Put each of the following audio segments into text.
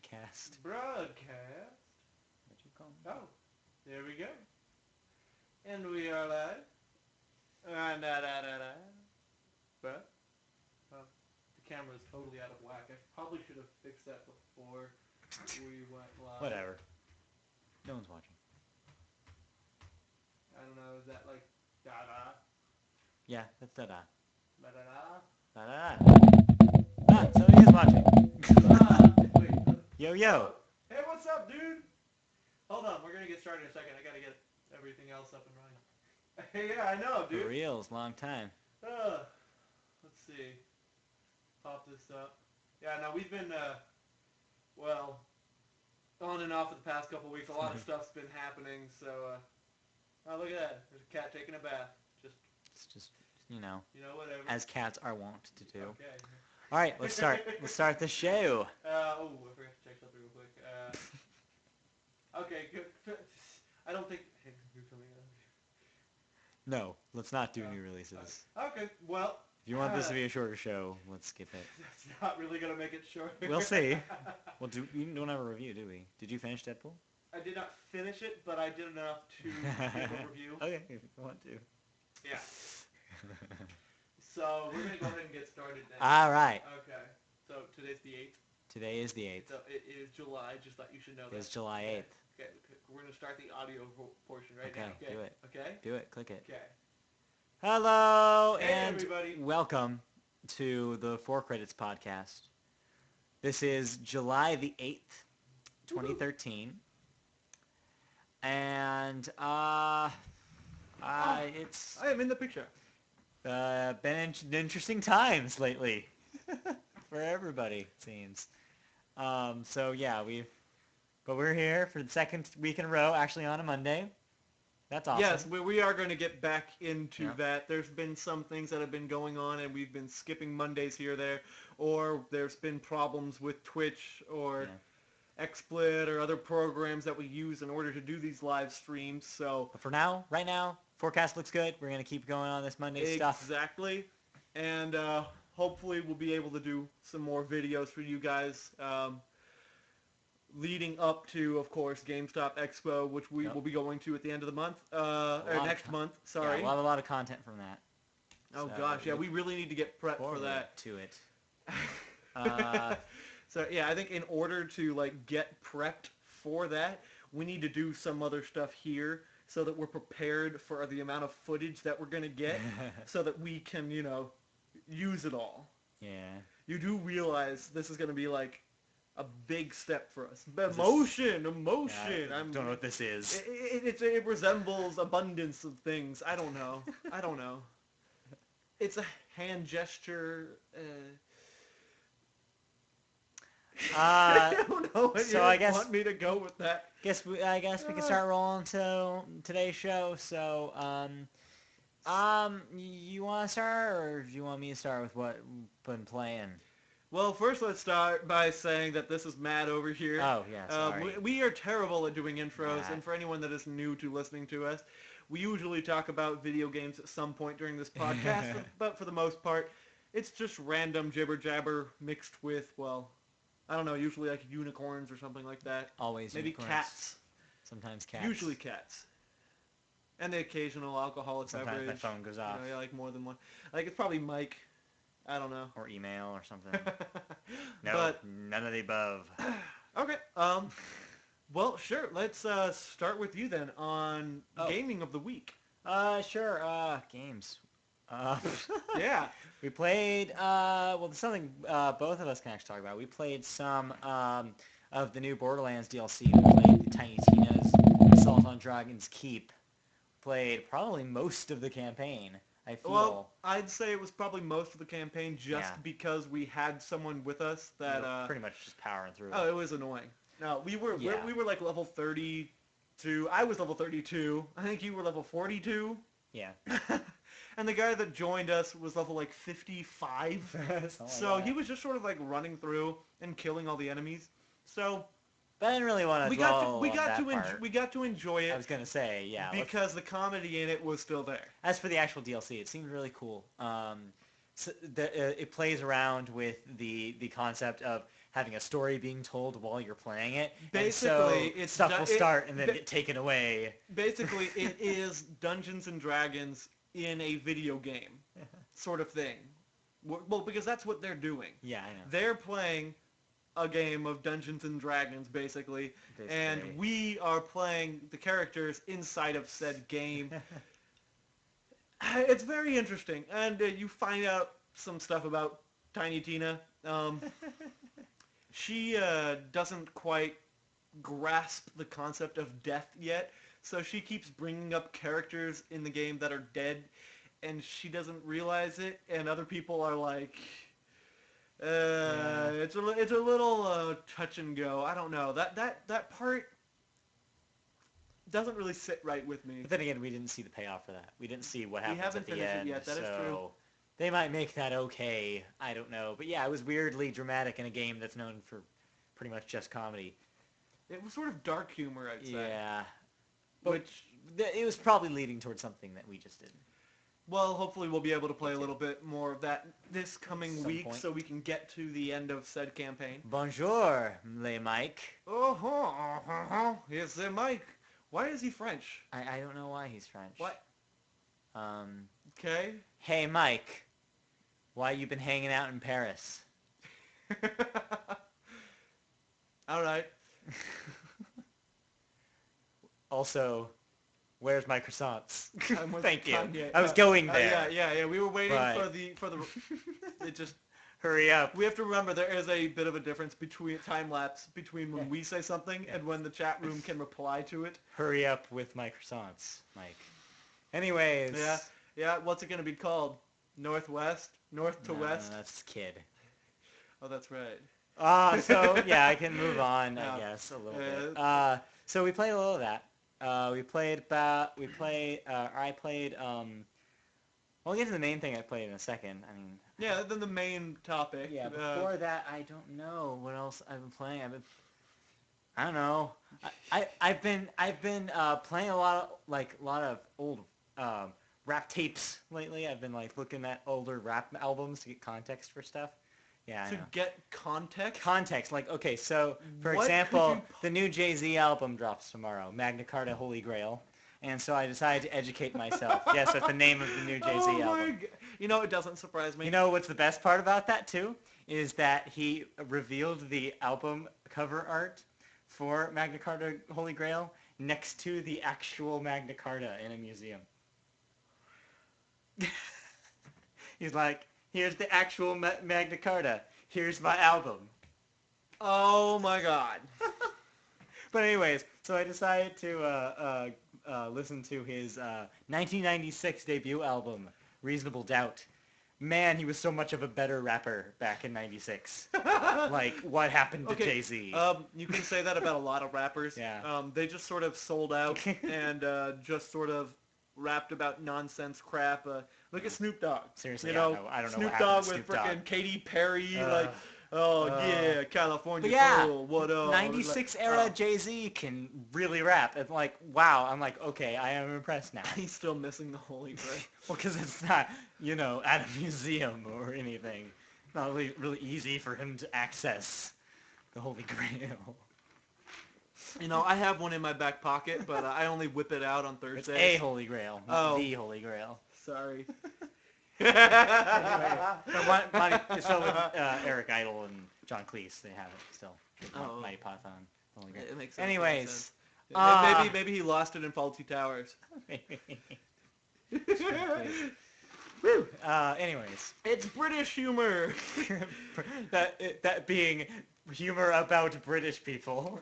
Broadcast. Broadcast. What you call me? Oh, there we go. And we are live. But the camera is totally out of whack. I probably should have fixed that before we went live. Whatever. No one's watching. I don't know. Is that like da-da? Yeah, that's da-da. Da-da-da? Da-da-da. Ah, somebody is watching. Wait. Yo. Hey, what's up, dude? Hold on. We're going to get started in a second. I got to get everything else up and running. Hey, yeah, I know, dude. For reals, long time. Let's see. Pop this up. Yeah, no, we've been, on and off for the past couple weeks. A lot of stuff's been happening, so, oh, look at that. There's a cat taking a bath. It's just, you know, whatever. as cats are wont to do. Okay. All right, let's start. Let's start the show. I forgot to check something real quick. Okay, good. I don't think... Hey, do something else. No, let's not do new releases. Okay, well... If you want this to be a shorter show, let's skip it. That's not really going to make it short. We'll see. Well, we don't have a review, do we? Did you finish Deadpool? I did not finish it, but I did enough to give a review. Okay, if you want to. Yeah. So, we're going to go ahead and get started then. All right. Okay. So, today's the 8th. Today is the 8th. So, it is July, just like you should know that. It's July 8th. Okay, we're going to start the audio portion right now. Okay, do it. Okay? Do it. Click it. Okay. Hello, Hey, and everybody. welcome to the FourCredits Podcast. This is July the 8th, 2013. And, it's I am in the picture. been interesting times lately for everybody, it seems. So yeah, we're here for the second week in a row, actually on a Monday. That's awesome. Yes, we are going to get back into Yeah. that. There's been some things that have been going on, and we've been skipping Mondays here or there, or there's been problems with Twitch or XSplit or other programs that we use in order to do these live streams. So, But for now, right now, forecast looks good. We're going to keep going on this Monday stuff. Exactly. And hopefully we'll be able to do some more videos for you guys. Leading up to, of course, GameStop Expo, which we will be going to at the end of the month, or next month, sorry. Yeah, we'll have a lot of content from that. Oh, So, gosh, yeah, we really need to get prepped for that. To it. So, yeah, I think in order to, like, get prepped for that, we need to do some other stuff here so that we're prepared for the amount of footage that we're going to get so that we can, use it all. Yeah. You do realize this is going to be, like, a big step for us. Emotion. Yeah, I don't know what this is. It resembles abundance of things. I don't know. It's a hand gesture. I don't know what so you I guess, want me to go with that. I guess we can start rolling to today's show. So, you want to start, or do you want me to start with what we've been playing? Well, first let's start by saying that this is Matt over here. Oh, yeah, sorry. We are terrible at doing intros, Matt. and for anyone that is new to listening to us, we usually talk about video games at some point during this podcast, but for the most part, it's just random jibber-jabber mixed with, well, I don't know, usually like unicorns or something like that. Always Maybe unicorns. cats. Sometimes cats. Usually cats. And the occasional alcoholic Sometimes beverage. my phone goes off. Like more than one. Like it's probably Mike. I don't know. Or email or something. No, but, none of the above. Okay. Well, sure. Let's start with you then on gaming of the week. Sure. Games. Yeah. We played, there's something both of us can actually talk about. We played some of the new Borderlands DLC. We played the Tiny Tina's Assault on Dragon's Keep. Played probably most of the campaign, I feel. Well, I'd say it was probably most of the campaign just because we had someone with us that... pretty much just powering through it was annoying. No, we were like level 32. I was level 32. I think you were level 42. Yeah. And the guy that joined us was level like 55. So he was just sort of like running through and killing all the enemies. So but I didn't really want to we got to enjoy it. I was gonna say, yeah, because the comedy in it was still there. As for the actual DLC, it seemed really cool. So it plays around with the concept of having a story being told while you're playing it. Basically, and so stuff will start and then get taken away. Basically, it is Dungeons and Dragons in a video game, sort of thing. Well, because that's what they're doing. Yeah, I know. They're playing a game of Dungeons and Dragons, basically. And we are playing the characters inside of said game. It's very interesting, and you find out some stuff about Tiny Tina. She doesn't quite grasp the concept of death yet, so she keeps bringing up characters in the game that are dead, and she doesn't realize it, and other people are like, it's a little touch and go. I don't know. That part doesn't really sit right with me. But then again, we didn't see the payoff for that. We didn't see what happens at the end. We haven't finished it yet. That is true. They might make that okay. I don't know. But yeah, it was weirdly dramatic in a game that's known for pretty much just comedy. It was sort of dark humor, I'd say. Yeah. Which it was probably leading towards something that we just didn't. Well, hopefully we'll be able to play a little bit more of that this coming week so we can get to the end of said campaign. Bonjour, Le Mike. Oh, yes, Le Mike. Why is he French? I don't know why he's French. What? Okay. Hey, Mike. Why you been hanging out in Paris? All right. Also, where's my croissants? Thank you. Kanye. I was going there. Yeah. We were waiting for the. It just. Hurry up. We have to remember there is a bit of a difference between time lapse between when we say something and when the chat room can reply to it. Hurry up with my croissants, Mike. Anyways. Yeah. What's it gonna be called? Northwest? North to west? No, that's Kid. Oh, that's right. So yeah, I can move on, I guess, a little bit. So we played a little of that. I played, we'll get to the main thing I played in a second. I mean. Yeah, then the main topic. Yeah, before that, I don't know what else I've been playing. I don't know. I've been playing a lot of old rap tapes lately. I've been looking at older rap albums to get context for stuff. Yeah. To get context? Context. Okay, so for example, the new Jay-Z album drops tomorrow, Magna Carta Holy Grail. And so I decided to educate myself. Yes, that's the name of the new Jay-Z album. You know, it doesn't surprise me. You know what's the best part about that, too? Is that he revealed the album cover art for Magna Carta Holy Grail next to the actual Magna Carta in a museum. He's like, here's the actual Magna Carta. Here's my album. Oh, my God. But anyways, so I decided to listen to his 1996 debut album, Reasonable Doubt. Man, he was so much of a better rapper back in 96. What happened to Jay-Z? You can say that about a lot of rappers. Yeah. They just sort of sold out and just sort of rapped about nonsense crap. Look at Snoop Dogg. Seriously, I don't know Snoop what Dogg with Dogg. Freaking Katy Perry, California Soul, what up? 96 era Jay-Z can really rap. It's wow. I'm okay, I am impressed now. He's still missing the Holy Grail. Well, because it's not, at a museum or anything. It's not really easy for him to access the Holy Grail. I have one in my back pocket, but I only whip it out on Thursdays. It's a Holy Grail, not the Holy Grail. Sorry. Anyway, so with Eric Idle and John Cleese, they have it still. Mighty Python. Holy Grail. It makes sense. Anyways. Maybe he lost it in Faulty Towers. Woo! Anyways. It's British humor. that being humor about British people.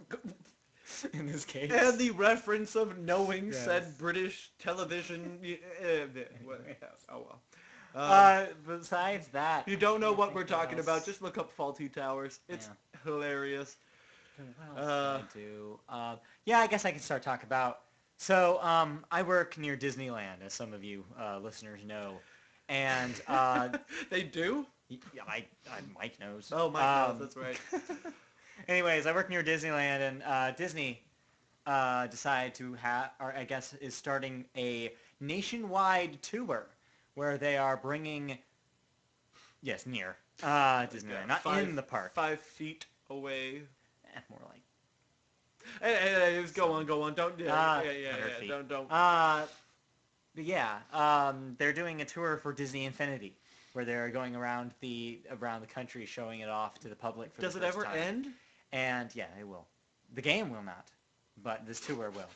In this case. And the reference of knowing said British television. Oh well. Besides that. If you don't know what we're talking about, just look up Faulty Towers. It's hilarious. What else did I do? I guess I can start talking about. So, I work near Disneyland, as some of you listeners know. And they do? Yeah, Mike knows. Oh, Mike knows, that's right. Anyways, I work near Disneyland, and Disney decided to is starting a nationwide tour where they are bringing, near Disneyland, not in the park. 5 feet away. More like Hey, just go on. Don't. Yeah, 100 feet. Don't. But yeah, they're doing a tour for Disney Infinity, where they're going around the country showing it off to the public for Does the it first ever time. end? And yeah, it will. The game will not, but this tour will.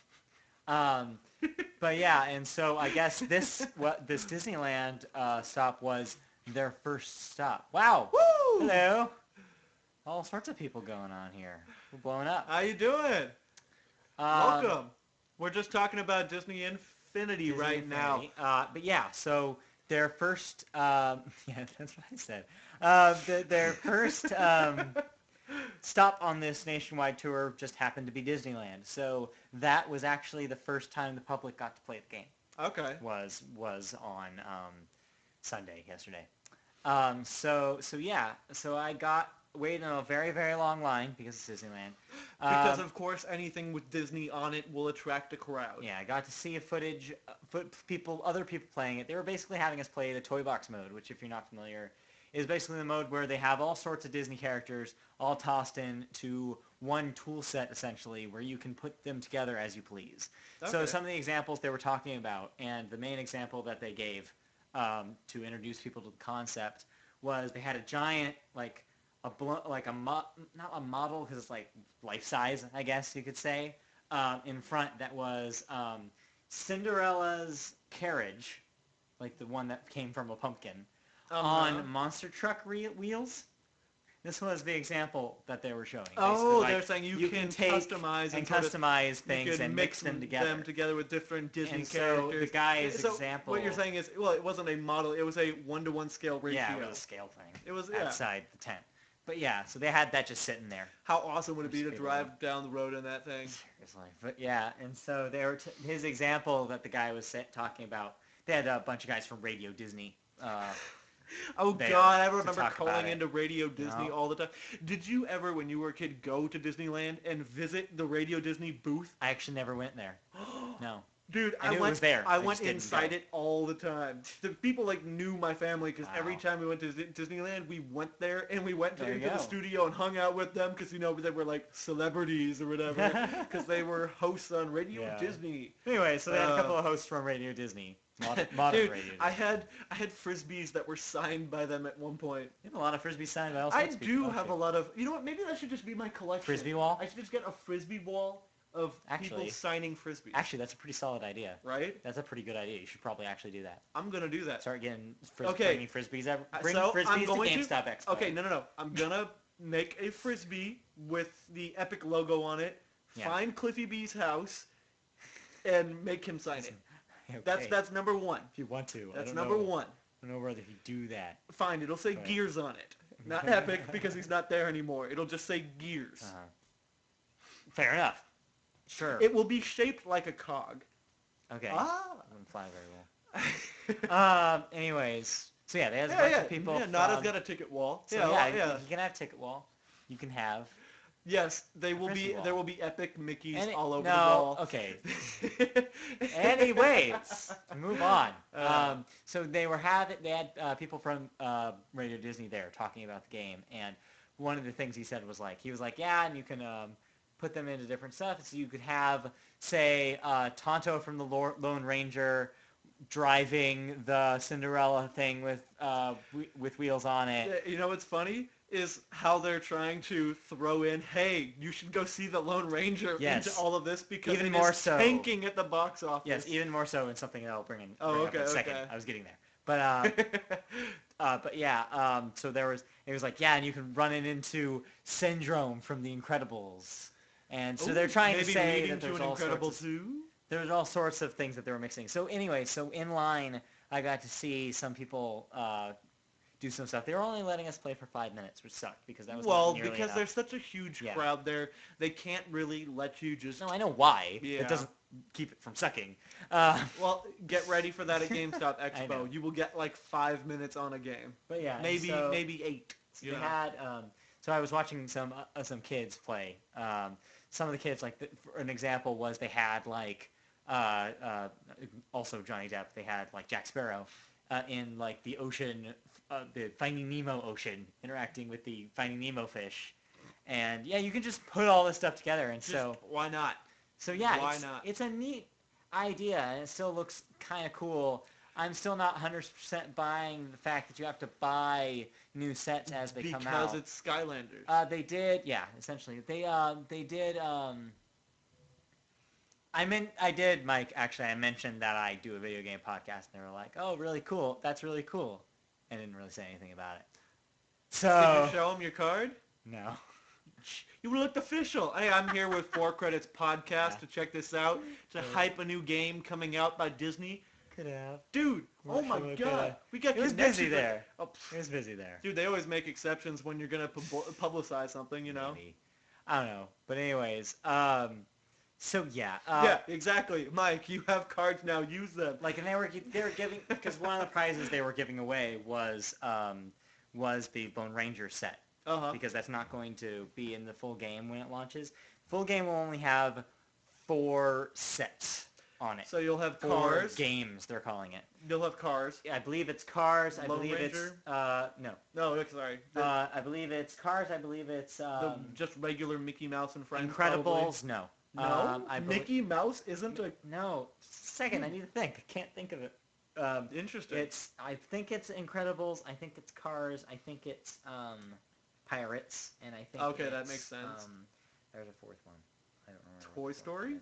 But yeah, and so I guess this Disneyland stop was their first stop. Wow. Woo! Hello. All sorts of people going on here. We're blowing up. How you doing? Welcome. We're just talking about Disney Infinity right now. But yeah, so their first, yeah, that's what I said. Their first stop on this nationwide tour just happened to be Disneyland. So that was actually the first time the public got to play the game. Okay. Was on Sunday, yesterday. So yeah, so I got waited in a very, very long line because it's Disneyland. Because of course anything with Disney on it will attract a crowd. Yeah, I got to see other people playing it. They were basically having us play the Toy Box mode, which if you're not familiar, is basically the mode where they have all sorts of Disney characters all tossed into one tool set essentially, where you can put them together as you please. Okay. So some of the examples they were talking about, and the main example that they gave to introduce people to the concept was they had a giant not a model because it's like life size, I guess you could say, in front that was Cinderella's carriage, like the one that came from a pumpkin, on monster truck wheels. This was the example that they were showing. Oh, they're saying you can take customize things and mix them together with different Disney and characters. So the guy's example. What you're saying is, well, it wasn't a model; it was a 1-to-1 scale ratio. Yeah, it was a scale thing. It was outside the tent. But yeah, so they had that just sitting there. How awesome would it be to drive down the road in that thing? Seriously. But yeah, and so they were his example that the guy was talking about. They had a bunch of guys from Radio Disney. Oh God, I remember calling into Radio Disney all the time. Did you ever, when you were a kid, go to Disneyland and visit the Radio Disney booth? I actually never went there. No. Dude, I knew it was there. I went inside it all the time. The people knew my family because every time we went to Disneyland, we went there and we went into the studio and hung out with them because they were like celebrities or whatever because they were hosts on Radio Disney. Anyway, so they had a couple of hosts from Radio Disney. Modern Dude, Radio Disney. I had frisbees that were signed by them at one point. You have a lot of frisbees signed by all sorts of people. I do have a lot of. You know what? Maybe that should just be my collection. Frisbee wall? I should just get a frisbee wall of people signing frisbees. Actually, that's a pretty solid idea. Right? That's a pretty good idea. You should probably actually do that. I'm gonna do that. Start getting bringing frisbees. Bring so frisbees to GameStop Expo. Okay, no. I'm gonna make a frisbee with the Epic logo on it. Yeah. Find Cliffy B's house, and make him sign it. Okay. That's number one. If you want to. That's number one. I don't know whether he'd do that. Fine, it'll say Gears on it. Not Epic because he's not there anymore. It'll just say Gears. Fair enough. Sure. It will be shaped like a cog. Okay. Wouldn't fly very well. Anyways, so yeah, there's a bunch of people. Yeah, Nada's got a ticket wall. So you can have ticket wall. You can have. Yes, there will be epic Mickeys all over the wall. Okay. Anyways, move on. So they had people from Radio Disney there talking about the game, and one of the things he said was he was like, yeah, and you can put them into different stuff. So you could have, say, Tonto from the Lone Ranger driving the Cinderella thing with wheels on it. Yeah, you know what's funny is how they're trying to throw in, hey, you should go see the Lone Ranger into all of this because even more so tanking at the box office. Yes, even more so in something that I'll bring in. Up in a second. I was getting there. But yeah, so it was like, yeah, and you can run it into Syndrome from The Incredibles. And so they're trying to say that there's all sorts of things that they were mixing. So anyway, in line, I got to see some people do some stuff. They were only letting us play for 5 minutes, which sucked because that was not nearly enough. There's such a huge crowd there, they can't really let you just. No, I know why. Yeah. It doesn't keep it from sucking. Well, get ready for that at GameStop Expo. You will get 5 minutes on a game. But yeah, maybe 8. So they had. So I was watching some kids play. Some of the kids, for an example, was they had also Johnny Depp. They had Jack Sparrow in the ocean, the Finding Nemo ocean, interacting with the Finding Nemo fish, And yeah, you can just put all this stuff together, and why not? so yeah, Why not? it's a neat idea, and it still looks kind of cool. I'm still not 100% buying the fact that you have to buy new sets as they come out. Because it's Skylanders. They did, yeah, essentially. They did. I did, Mike. Actually, I mentioned that I do a video game podcast, and they were like, "Oh, really cool. That's really cool." I didn't really say anything about it. So. Did you show them your card? No. You looked official. Hey, I'm here with FourCredits Podcast to check this out, to hype a new game coming out by Disney. Could have. Dude, oh my God. We got It was connections busy there. Oh, It was busy there. dude, they always make exceptions when you're going to publicize something, you know? Maybe. I don't know. But anyways, so yeah. Yeah, exactly. Mike, you have cards now. Use them. Like, and they were giving, because one of the prizes they were giving away was the Lone Ranger set. Uh-huh. Because that's not going to be in the full game when it launches. Full game will only have 4 sets on it. So you'll have 4 Cars. games, they're calling it. You'll have Cars. I believe it's Cars. Lone Ranger? No. No, sorry. I believe it's Cars. I believe it's just regular Mickey Mouse and Friends. Incredibles. Probably. No. No, Mickey Mouse isn't a... No. Second, I need to think. I can't think of it. Interesting. I think it's Incredibles. I think it's Cars. I think it's Pirates, and I think okay, that makes sense. There's a 4th one. I don't remember. Toy Story?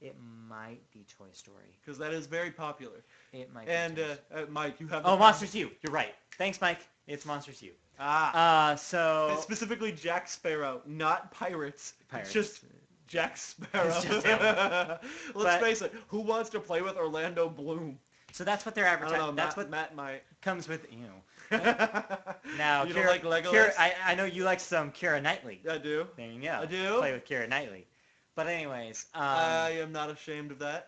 It might be Toy Story. Because that is very popular. It might. And be Mike, you have. Oh, Monsters U. You're right. Thanks, Mike. It's Monsters U. So. It's specifically Jack Sparrow, not Pirates. Pirates. It's just Jack Sparrow. It's just him. Let's face it. Who wants to play with Orlando Bloom? So that's what they're advertising. I don't know, that's what Matt might. Comes with Now, you don't like Legolas? I know you like some Keira Knightley. I do. There you go. I do. Play with Keira Knightley. But anyways, I am not ashamed of that.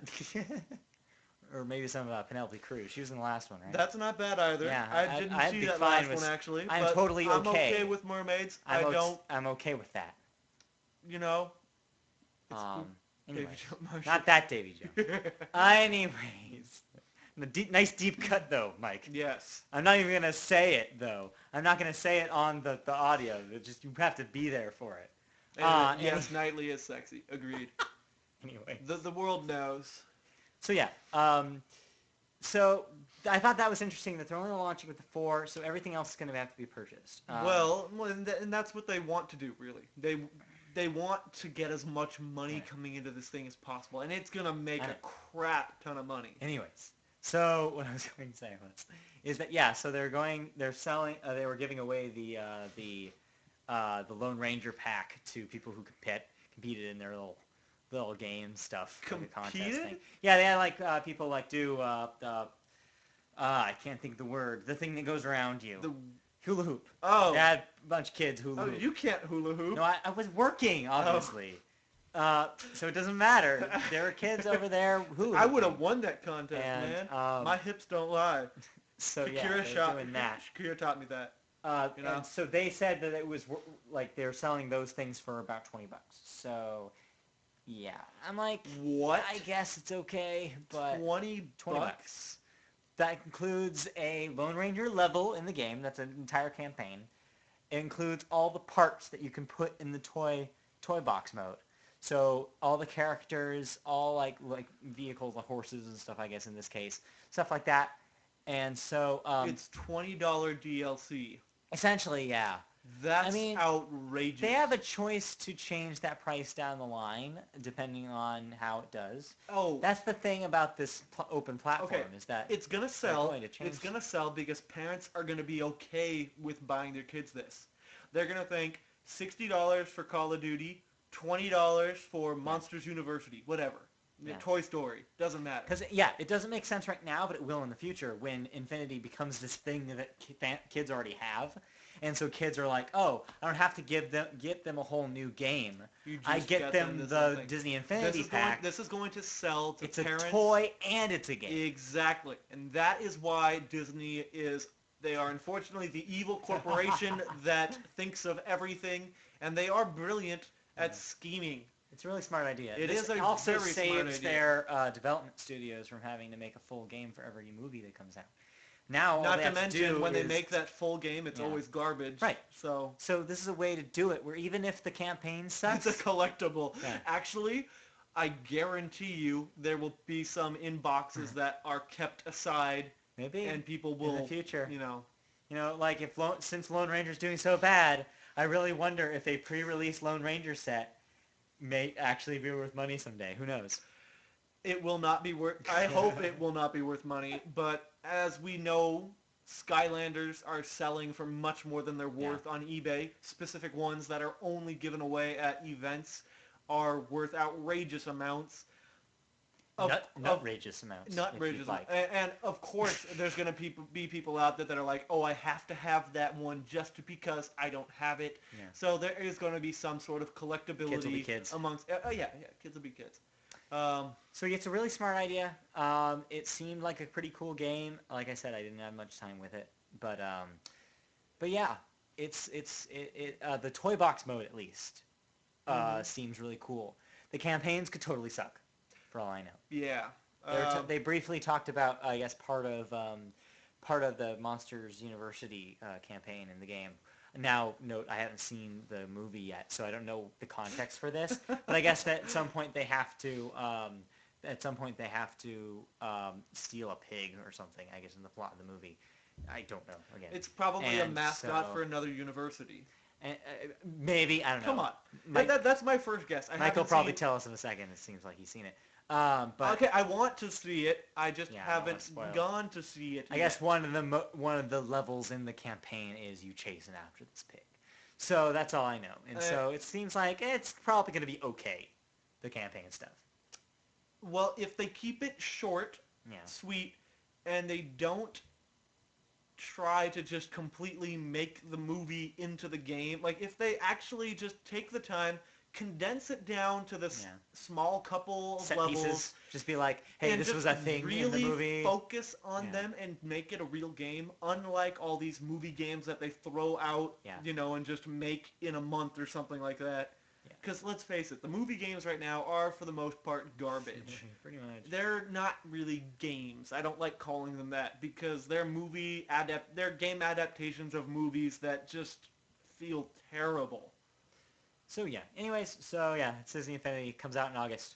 Or maybe some Penelope Cruz. She was in the last one, right? That's not bad either. Yeah, I didn't see that last one actually. I'm but totally I'm okay. okay with mermaids. I'm okay with that. You know. Anyways, not that Davy Jones. Anyways. Nice deep cut though, Mike. Yes. I'm not even gonna say it though. I'm not gonna say it on the audio. You have to be there for it. Yes, Knightley is sexy. Agreed. Anyway. The world knows. So yeah. So I thought that was interesting that they're only launching with the 4, so everything else is gonna have to be purchased. And that's what they want to do, really. They want to get as much money coming into this thing as possible, and it's gonna make a crap ton of money. Anyways. So what I was going to say is that so they were giving away the Lone Ranger pack to people who competed in their little game stuff, like a contest thing. Yeah, they had like people like do I can't think of the word, the thing that goes around you. The hula hoop. Oh. They had a bunch of kids hula hoop. You can't hula hoop. No, I was working obviously. So it doesn't matter. There are kids over there who... I would have won that contest, man. My hips don't lie. So Shakira doing that. Shakira taught me that. And so they said that it was like they're selling those things for about $20. So yeah, I'm like, what? I guess it's okay, but $20. That includes a Lone Ranger level in the game. That's an entire campaign. It includes all the parts that you can put in the toy box mode. So all the characters, all like vehicles, like horses and stuff, I guess in this case, stuff like that. And so it's $20 DLC. Essentially, yeah. That's outrageous. They have a choice to change that price down the line, depending on how it does. Oh, that's the thing about this open platform is that it's gonna sell. It's gonna sell because parents are gonna be okay with buying their kids this. They're gonna think $60 for Call of Duty. $20 for Monsters University, whatever. Yeah. Toy Story, doesn't matter. Because it doesn't make sense right now, but it will in the future when Infinity becomes this thing that kids already have, and so kids are like, oh, I don't have to get them a whole new game. I get them the Disney Infinity pack. This is going to sell to parents. It's a toy and it's a game. Exactly, and that is why Disney is. They are unfortunately the evil corporation that thinks of everything, and they are brilliant at scheming. It's a really smart idea. It also very smart idea. saves their development studios from having to make a full game for every movie that comes out. Now all Not they to have to mention, do when they is make that full game, it's Yeah. always garbage. Right. So So this is a way to do it where even if the campaign sucks, it's a collectible. Yeah. Actually, I guarantee you there will be some inboxes that are kept aside, maybe and people in will, the future. you know, Like since Lone Ranger's doing so bad, I really wonder if a pre-release Lone Ranger set may actually be worth money someday. Who knows? it will not be worth. I hope it will not be worth money. But as we know, Skylanders are selling for much more than they're worth on eBay. Specific ones that are only given away at events are worth outrageous amounts. Nutrageous amounts. If you'd like. And of course, there's going to be people out there that are like, oh, I have to have that one just because I don't have it. Yeah. So there is going to be some sort of collectability Kids will be kids. amongst. Yeah, kids will be kids. So it's a really smart idea. It seemed like a pretty cool game. Like I said, I didn't have much time with it, but yeah, it's the toy box mode at least seems really cool. The campaigns could totally suck, for all I know. Yeah. They briefly talked about, I guess, part of the Monsters University campaign in the game. Now, note, I haven't seen the movie yet, so I don't know the context for this. But I guess that at some point they have to steal a pig or something, I guess, in the plot of the movie. I don't know. Again, it's probably a mascot for another university. Maybe, I don't know. Come on. That's my first guess. Mike will probably tell us in a second. It seems like he's seen it. But okay, I want to see it. I just haven't gone to see it. I guess one of the levels in the campaign is you chasing after this pig. So that's all I know. And so it seems like it's probably going to be okay, the campaign stuff. Well, if they keep it short, sweet, and they don't try to just completely make the movie into the game, like if they actually just take the time, condense it down to this small couple of set levels. Pieces. Just be like, hey, this was a thing in the movie. Really focus on them and make it a real game, unlike all these movie games that they throw out, and just make in a month or something like that. Because let's face it, the movie games right now are, for the most part, garbage. Pretty much. They're not really games. I don't like calling them that because they're they're game adaptations of movies that just feel terrible. So anyways, Disney Infinity comes out in August.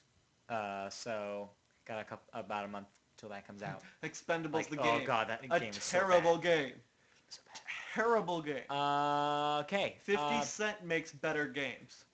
So got about a month till that comes out. Expendables the game. Oh god, that game is so bad. Terrible game. So bad. Terrible game. Okay. 50 Cent makes better games.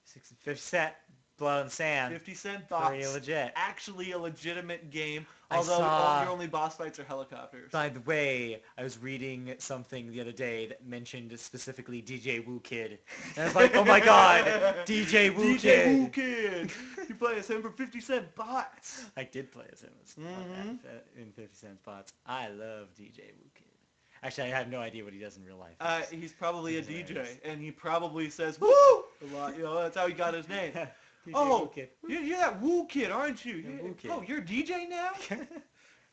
50 Cent, Blood and Sand. 50 Cent Box. Pretty legit. Actually a legitimate game, I although saw- your only boss fights are helicopters. By the way, I was reading something the other day that mentioned specifically DJ Woo Kid. And I was like, oh my god, DJ Woo Kid. DJ Woo Kid. You play as him for 50 Cent Bots. I did play as him in 50 Cent Bots. I love DJ Woo Kid. Actually, I have no idea what he does in real life. He's probably a DJ, hilarious. and he probably says "woo" a lot. That's how he got his name. Woo Kid. You're that Woo Kid, aren't you? Woo Kid. Oh, you're a DJ now?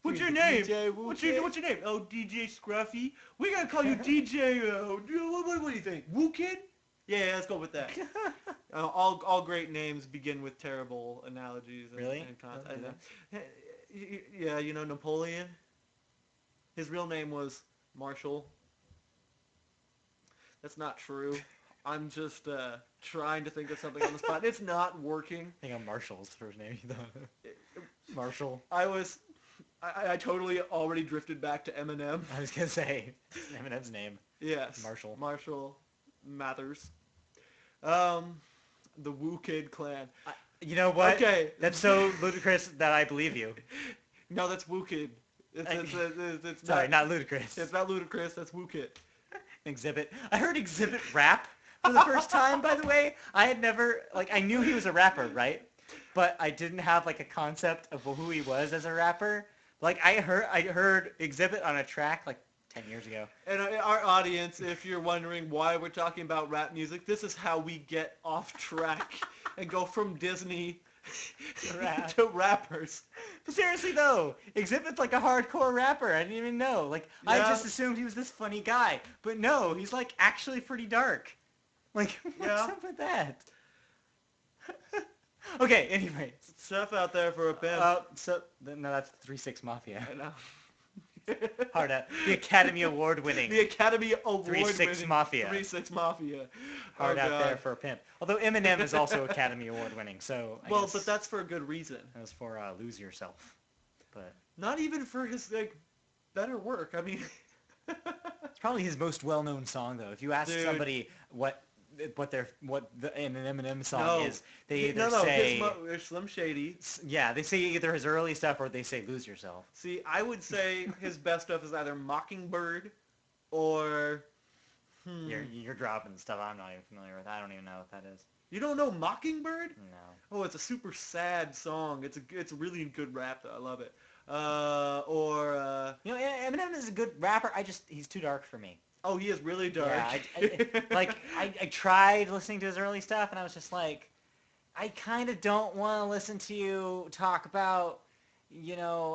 What's You're your name? DJ Woo What's Kid. your name? Oh, DJ Scruffy. We're gonna call you DJ. What do you think? Woo Kid? Yeah, let's go with that. All great names begin with terrible analogies. Really? Yeah, Napoleon. His real name was Marshall. That's not true. I'm just trying to think of something on the spot. It's not working. I think I'm Marshall's first name. Marshall. I totally already drifted back to Eminem. I was going to say, Eminem's name. Yes. Marshall. Marshall Mathers. The Woo Kid clan. You know what? Okay. That's so ludicrous that I believe you. No, that's Woo Kid. It's Sorry, not ludicrous. It's not ludicrous. That's Woo Kid. Exhibit. I heard Exhibit rap for the first time, by the way. I had never, I knew he was a rapper, right? But I didn't have, a concept of who he was as a rapper. I heard Exhibit on a track, 10 years ago. And our audience, if you're wondering why we're talking about rap music, this is how we get off track and go from Disney to rappers. But seriously though, Exhibit's a hardcore rapper. I didn't even know. I just assumed he was this funny guy. But no, he's actually pretty dark. What's up with that? Okay, anyway. Stuff out there for a band. No, that's 3-6 Mafia. I know. Hard out. The Academy Award winning. The Academy Award 3-6 Mafia. 3-6 Mafia. Hard out there for a pimp. Although Eminem is also Academy Award winning, so I guess but that's for a good reason. that was for Lose Yourself. But not even for his better work. I mean, it's probably his most well-known song, though. If you ask somebody what an Eminem song is, they either say there's Slim Shady. Yeah, they say either his early stuff or they say Lose Yourself. See, I would say his best stuff is either Mockingbird or. You're dropping stuff I'm not even familiar with. I don't even know what that is. You don't know Mockingbird? No. Oh, it's a super sad song. It's a really good rap, though. I love it. Eminem is a good rapper. He's too dark for me. Oh, he is really dark. Yeah, I tried listening to his early stuff, and I was just like, I kind of don't want to listen to you talk about,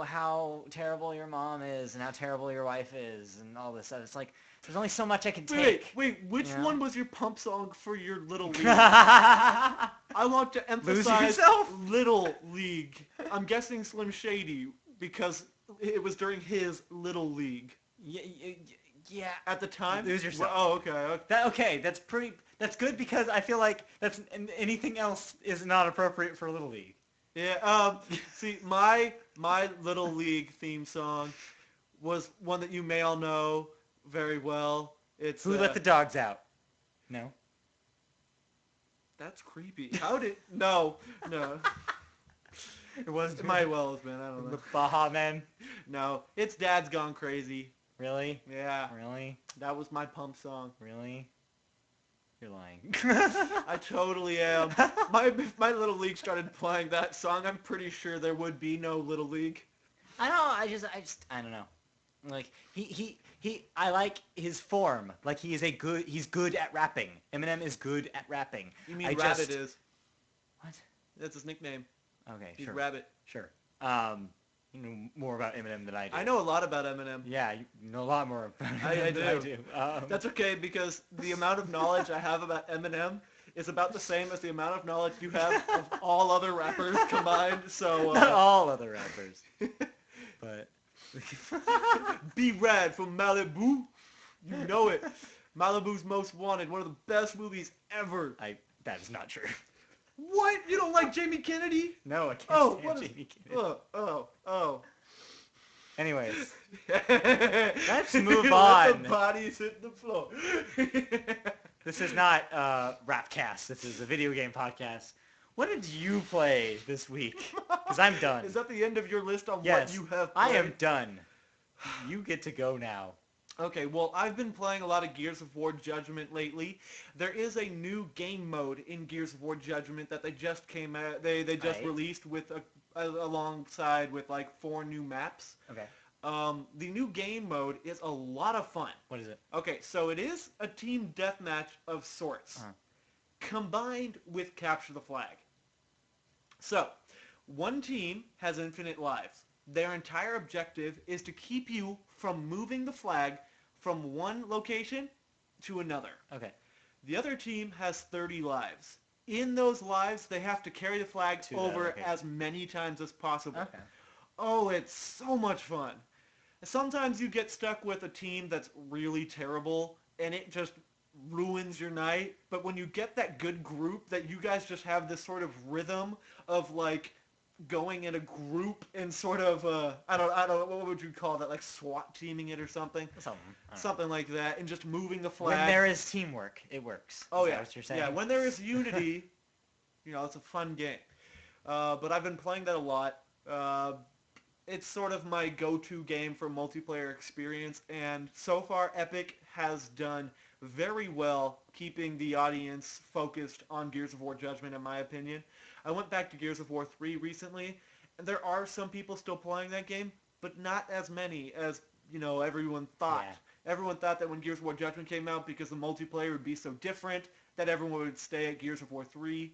how terrible your mom is and how terrible your wife is and all this stuff. It's like, there's only so much I can take. Wait, which one was your pump song for your Little League? I want to emphasize Little League. I'm guessing Slim Shady because it was during his Little League. Yeah. At the time? Lose Yourself. Oh, okay. That's good because I feel like anything else is not appropriate for Little League. Yeah, see, my Little League theme song was one that you may all know very well. It's Who Let the Dogs Out? No. That's creepy. No. It might well have been, I don't know. The Baha Men? No, it's Dad's Gone Crazy. Really? Yeah. Really? That was my pump song. Really? You're lying. I totally am. If my Little League started playing that song, I'm pretty sure there would be no Little League. I don't know. Like I like his form. Like he's good at rapping. Eminem is good at rapping. You mean Rabbit is? What? That's his nickname. Okay, He's sure. Rabbit. Sure. You know more about Eminem than I do. I know a lot about Eminem. Yeah, you know a lot more about I do. I do. That's okay because the amount of knowledge I have about Eminem is about the same as the amount of knowledge you have of all other rappers combined. So not all other rappers, but Be Rad from Malibu. You know it. Malibu's Most Wanted, one of the best movies ever. That is not true. What? You don't like Jamie Kennedy? No, I can't stand Jamie Kennedy. Oh. Anyways, let's move on. Let the bodies hit the floor. This is not Rapcast. This is a video game podcast. What did you play this week? Because I'm done. Is that the end of your list on Yes, what you have played? I am done. You get to go now. Okay, well, I've been playing a lot of Gears of War Judgment lately. There is a new game mode in Gears of War Judgment that they just came out. They just released with alongside with like 4 new maps. Okay. The new game mode is a lot of fun. What is it? Okay, so it is a team deathmatch of sorts, combined with capture the flag. So, one team has infinite lives. Their entire objective is to keep you from moving the flag from one location to another. Okay. The other team has 30 lives. In those lives, they have to carry the flag over as many times as possible. Okay. Oh, it's so much fun. Sometimes you get stuck with a team that's really terrible, and it just ruins your night. But when you get that good group that you guys just have this sort of rhythm of like going in a group and sort of I don't know, what would you call that, like SWAT teaming it or something? Something like that, and just moving the flag. When there is teamwork, it works. Oh Is yeah, that what you're saying? yeah. When there is unity, it's a fun game. But I've been playing that a lot. It's sort of my go-to game for multiplayer experience, and so far Epic has done very well keeping the audience focused on Gears of War Judgment, in my opinion. I went back to Gears of War 3 recently, and there are some people still playing that game, but not as many as, everyone thought. Yeah. Everyone thought that when Gears of War Judgment came out, because the multiplayer would be so different, that everyone would stay at Gears of War 3.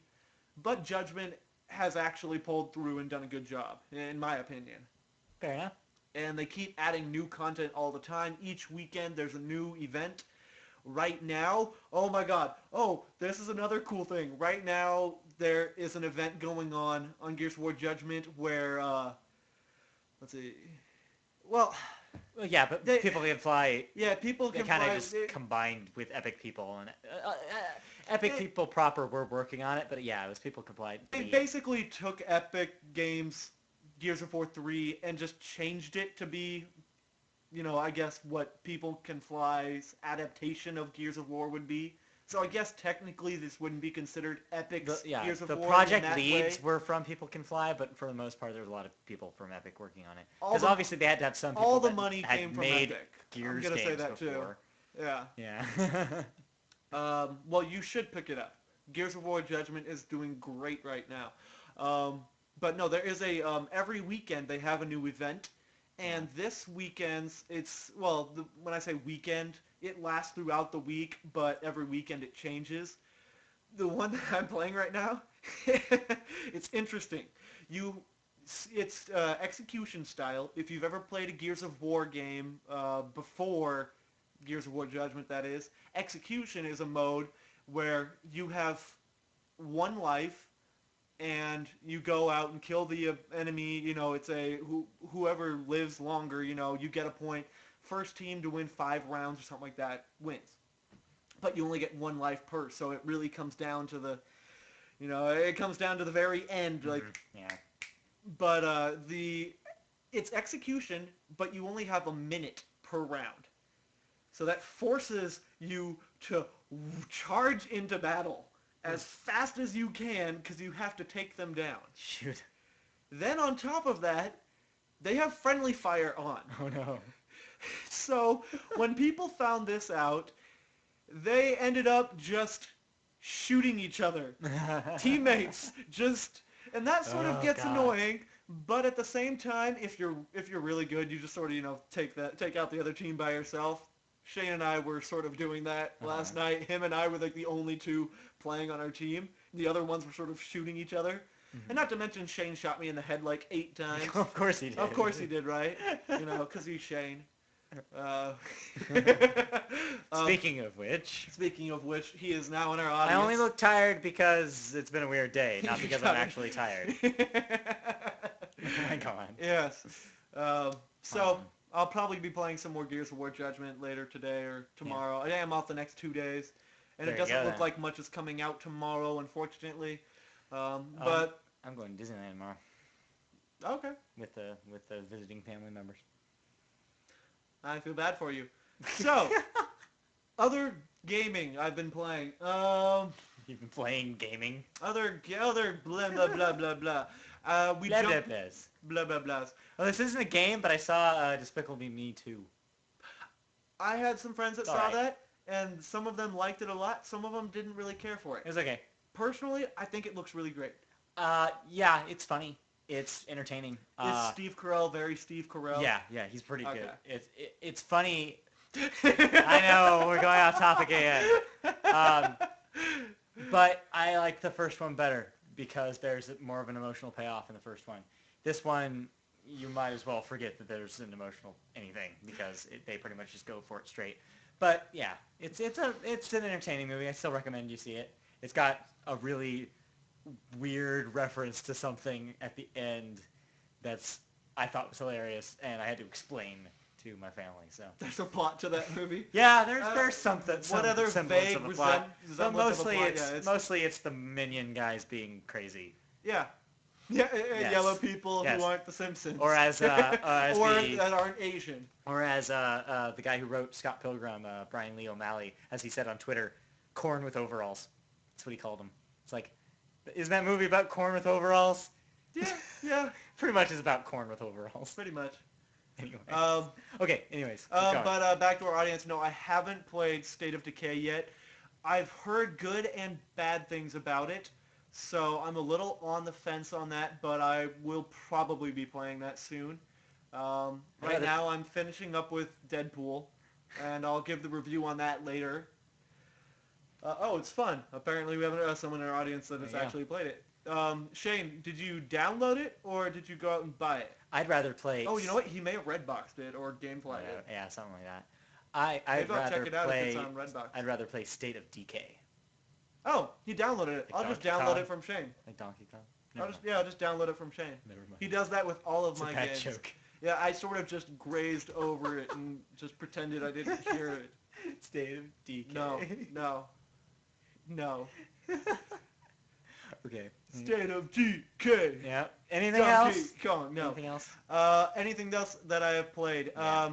But Judgment has actually pulled through and done a good job, in my opinion. Fair enough. And they keep adding new content all the time. Each weekend there's a new event. Right now, oh my god, this is another cool thing. Right now there is an event going on Gears of War Judgment where, let's see, well, Well, yeah, but They, people can fly. yeah, people They can kind of fly. just combined with Epic people, and Epic It, people proper were working on it, but yeah, it was people combined. they basically took Epic Games Gears of War 3 and just changed it to be, I guess what People Can Fly's adaptation of Gears of War would be. So I guess technically this wouldn't be considered Epic's Gears of The War project in that leads way. were from People Can Fly, but for the most part, there's a lot of people from Epic working on it. All Because the obviously they had to have some people all the that money had came from made Epic. I'm Gears gonna say games that before. too. Yeah. Yeah. Well, you should pick it up. Gears of War Judgment is doing great right now. But no, there is every weekend they have a new event, and this weekend's when I say weekend, it lasts throughout the week, but every weekend it changes. The one that I'm playing right now, it's interesting. You, it's execution style. If you've ever played a Gears of War game before Gears of War Judgment, that is, execution is a mode where you have one life and you go out and kill the enemy. It's whoever lives longer. You get a point. First team to win 5 rounds or something like that wins. But you only get one life per, so it really comes down to it comes down to the very end. Like, yeah. But it's execution, but you only have a minute per round. So that forces you to charge into battle as fast as you can because you have to take them down. Shoot. Then on top of that, they have friendly fire on. Oh no. So when people found this out, they ended up just shooting each other. Teammates and that sort of gets annoying, but at the same time, if you're really good, you just sort of, take out the other team by yourself. Shane and I were sort of doing that last night. Him and I were like the only two playing on our team. The other ones were sort of shooting each other. And not to mention Shane shot me in the head like 8 times. Of course he did. Of course he did, right? Because he's Shane. Speaking of which, he is now in our audience. I only look tired because it's been a weird day, not because I'm actually tired. Come on. Yes. So I'll probably be playing some more Gears of War Judgment later today or tomorrow. Yeah. I am off the next 2 days, and it doesn't look like much is coming out tomorrow, unfortunately. But I'm going to Disneyland tomorrow. Okay. With the visiting family members. I feel bad for you. So, other gaming I've been playing. You've been playing gaming? Other blah blah blah blah blah. Blah blah blah. Well, this isn't a game, but I saw Despicable Me 2. I had some friends that saw that, and some of them liked it a lot. Some of them didn't really care for it. It was okay. Personally, I think it looks really great. Yeah, it's funny. It's entertaining. It's Steve Carell, very Steve Carell. Yeah, he's pretty good. It's funny. I know, we're going off topic again. But I like the first one better because there's more of an emotional payoff in the first one. This one, you might as well forget that there's an emotional anything because they pretty much just go for it straight. But yeah, it's an entertaining movie. I still recommend you see it. It's got a really weird reference to something at the end I thought was hilarious, and I had to explain to my family. So there's a plot to that movie. Yeah, there's something. What other vague plot? But mostly mostly it's the minion guys being crazy. Yeah. Yellow people who aren't the Simpsons, or as that aren't Asian, or as the guy who wrote Scott Pilgrim, Brian Lee O'Malley, as he said on Twitter, corn with overalls. That's what he called them. It's like, isn't that movie about corn with overalls? Yeah. Pretty much is about corn with overalls. Pretty much. Anyway. Okay, anyways. But back to our audience. No, I haven't played State of Decay yet. I've heard good and bad things about it, so I'm a little on the fence on that, but I will probably be playing that soon. Right now I'm finishing up with Deadpool, and I'll give the review on that later. It's fun. Apparently we have someone in our audience that has actually played it. Shane, did you download it, or did you go out and buy it? I'd rather play... Oh, you know what? He may have Redboxed it, or Gamefly it. Yeah, something like that. I'd rather check it out if it's on Redbox. I'd rather play State of Decay. Oh, he downloaded it. I'll just download it from Shane. Like Donkey Kong? I'll just download it from Shane. Never mind. He does that with all of It's my a bad games. joke. Yeah, I sort of just grazed over it and just pretended I didn't hear it. State of DK. No. Okay. State of DK. Yeah. Anything Donkey else? Kong. No. Anything else? Anything else that I have played? Yeah.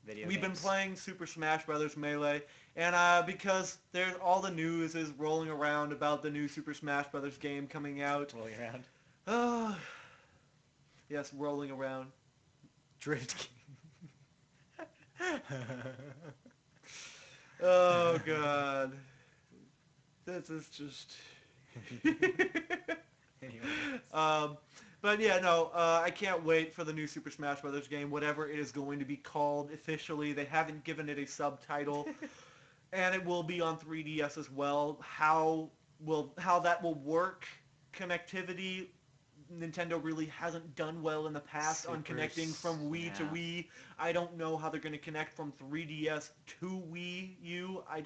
Video We've been games. playing Super Smash Bros. Melee, and because there's all the news is rolling around about the new Super Smash Bros. Game coming out. Rolling around. Yes, rolling around. Drift. Oh God, this is just. Anyways. But yeah, no, I can't wait for the new Super Smash Bros. Game, whatever it is going to be called officially. They haven't given it a subtitle, and it will be on 3DS as well. How that will work, connectivity, Nintendo really hasn't done well in the past on connecting from Wii to Wii. I don't know how they're going to connect from 3DS to Wii U. I'm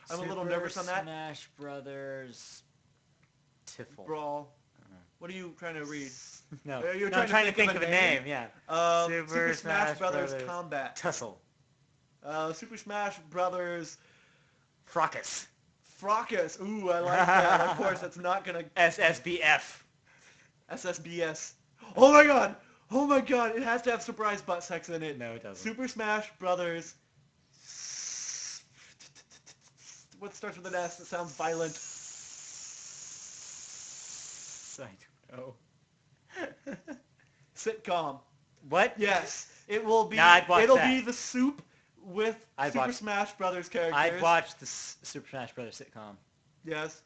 a little nervous on that. Smash Brothers Tiffle. Brawl. What are you trying to read? No, You're I'm trying to think of a name. Yeah. Super Smash Brothers Combat. Tussle. Super Smash Brothers Fracas. Fracas. Ooh, I like that. Of course, that's not gonna SSBF. SSBS. Oh my god! Oh my god! It has to have surprise butt sex in it. No, it doesn't. Super Smash Brothers. What starts with an S that sounds violent? I don't know. Sitcom. What? Yes, it will be. Nah, I'd watch it'll that. be the soup with Super Smash Brothers characters. I'd watch the Super Smash Brothers sitcom. Yes.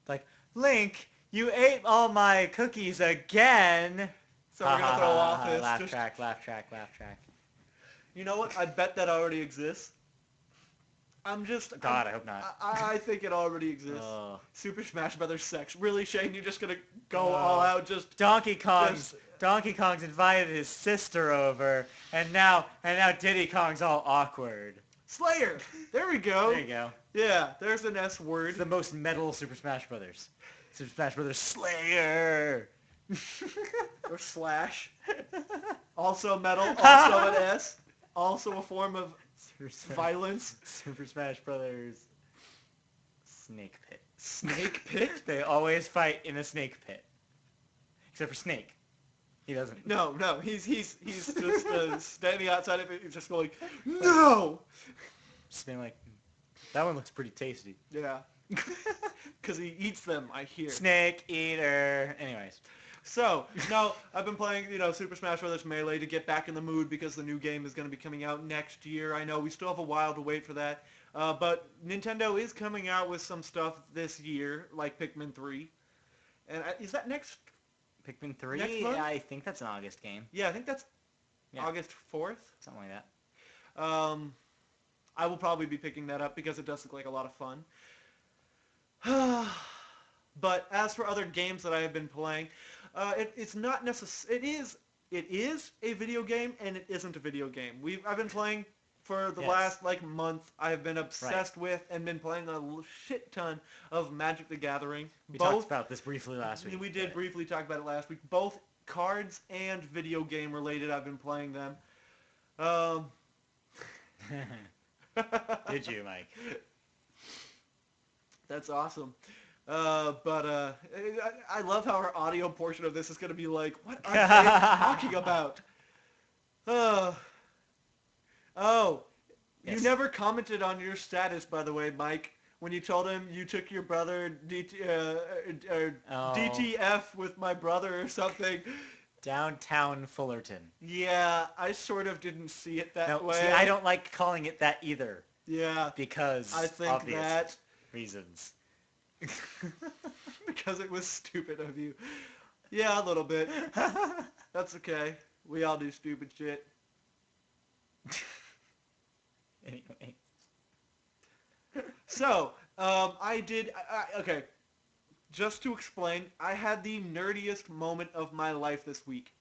Like, Link, you ate all my cookies again. So we're gonna throw off this. Laugh track. You know what? I bet that already exists. I hope not. I think it already exists. Oh. Super Smash Brothers sex. Really, Shane? You're just gonna go all out just... Donkey Kong's invited his sister over, and now Diddy Kong's all awkward. Slayer! There we go. There you go. Yeah, there's an S It's word. the most metal Super Smash Brothers. Super Smash Brothers Slayer. Or slash. Also metal, also an S. Also a form of violence. Super Smash Brothers Snake Pit. Snake Pit? They always fight in a snake pit. Except for Snake. He doesn't. No, he's just standing outside of it. He's just going, no! Just being like, that one looks pretty tasty. Yeah. Because he eats them, I hear. Snake eater. Anyways. So, no, I've been playing, Super Smash Bros. Melee to get back in the mood because the new game is going to be coming out next year. I know we still have a while to wait for that. But Nintendo is coming out with some stuff this year, like Pikmin 3. And is that next? Pikmin 3? Next month? I think that's an August game. Yeah, I think that's August 4th. Something like that. I will probably be picking that up because it does look like a lot of fun. But as for other games that I have been playing, it's not necessarily... It is a video game, and it isn't a video game. I've been playing for the last month. I've been obsessed with and been playing a shit ton of Magic the Gathering. We talked about this briefly last week. We did briefly talk about it last week. Both cards and video game related. I've been playing them. Did you, Mike? That's awesome. But I love how our audio portion of this is going to be like, what are they talking about? Oh, yes. You never commented on your status, by the way, Mike, when you told him you took your brother DTF with my brother or something. Downtown Fullerton. Yeah, I sort of didn't see it that way. See, I don't like calling it that either. Yeah. Because I think obvious that reasons. Because it was stupid of you. Yeah, a little bit. That's okay. We all do stupid shit. Anyway. So, okay. Just to explain, I had the nerdiest moment of my life this week.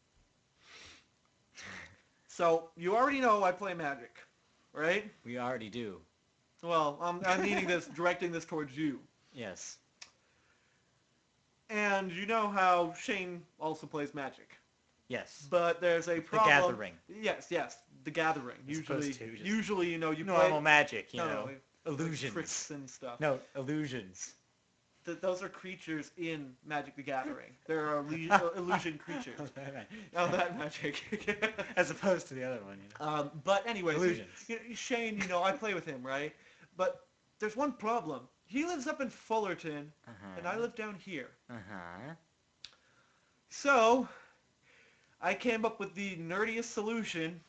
So, you already know I play Magic, right? We already do. Well, I'm directing this towards you. Yes. And you know how Shane also plays Magic. Yes. But there's a The problem. Gathering. Yes, the Gathering. As opposed to just Usually, you know, you normal play magic, no, illusions. like tricks and stuff. No, illusions. Those are creatures in Magic the Gathering. There are illusion creatures. Oh, that magic. As opposed to the other one, But anyways, illusions. Shane, you know, I play with him, right? But there's one problem. He lives up in Fullerton, and I live down here. So I came up with the nerdiest solution,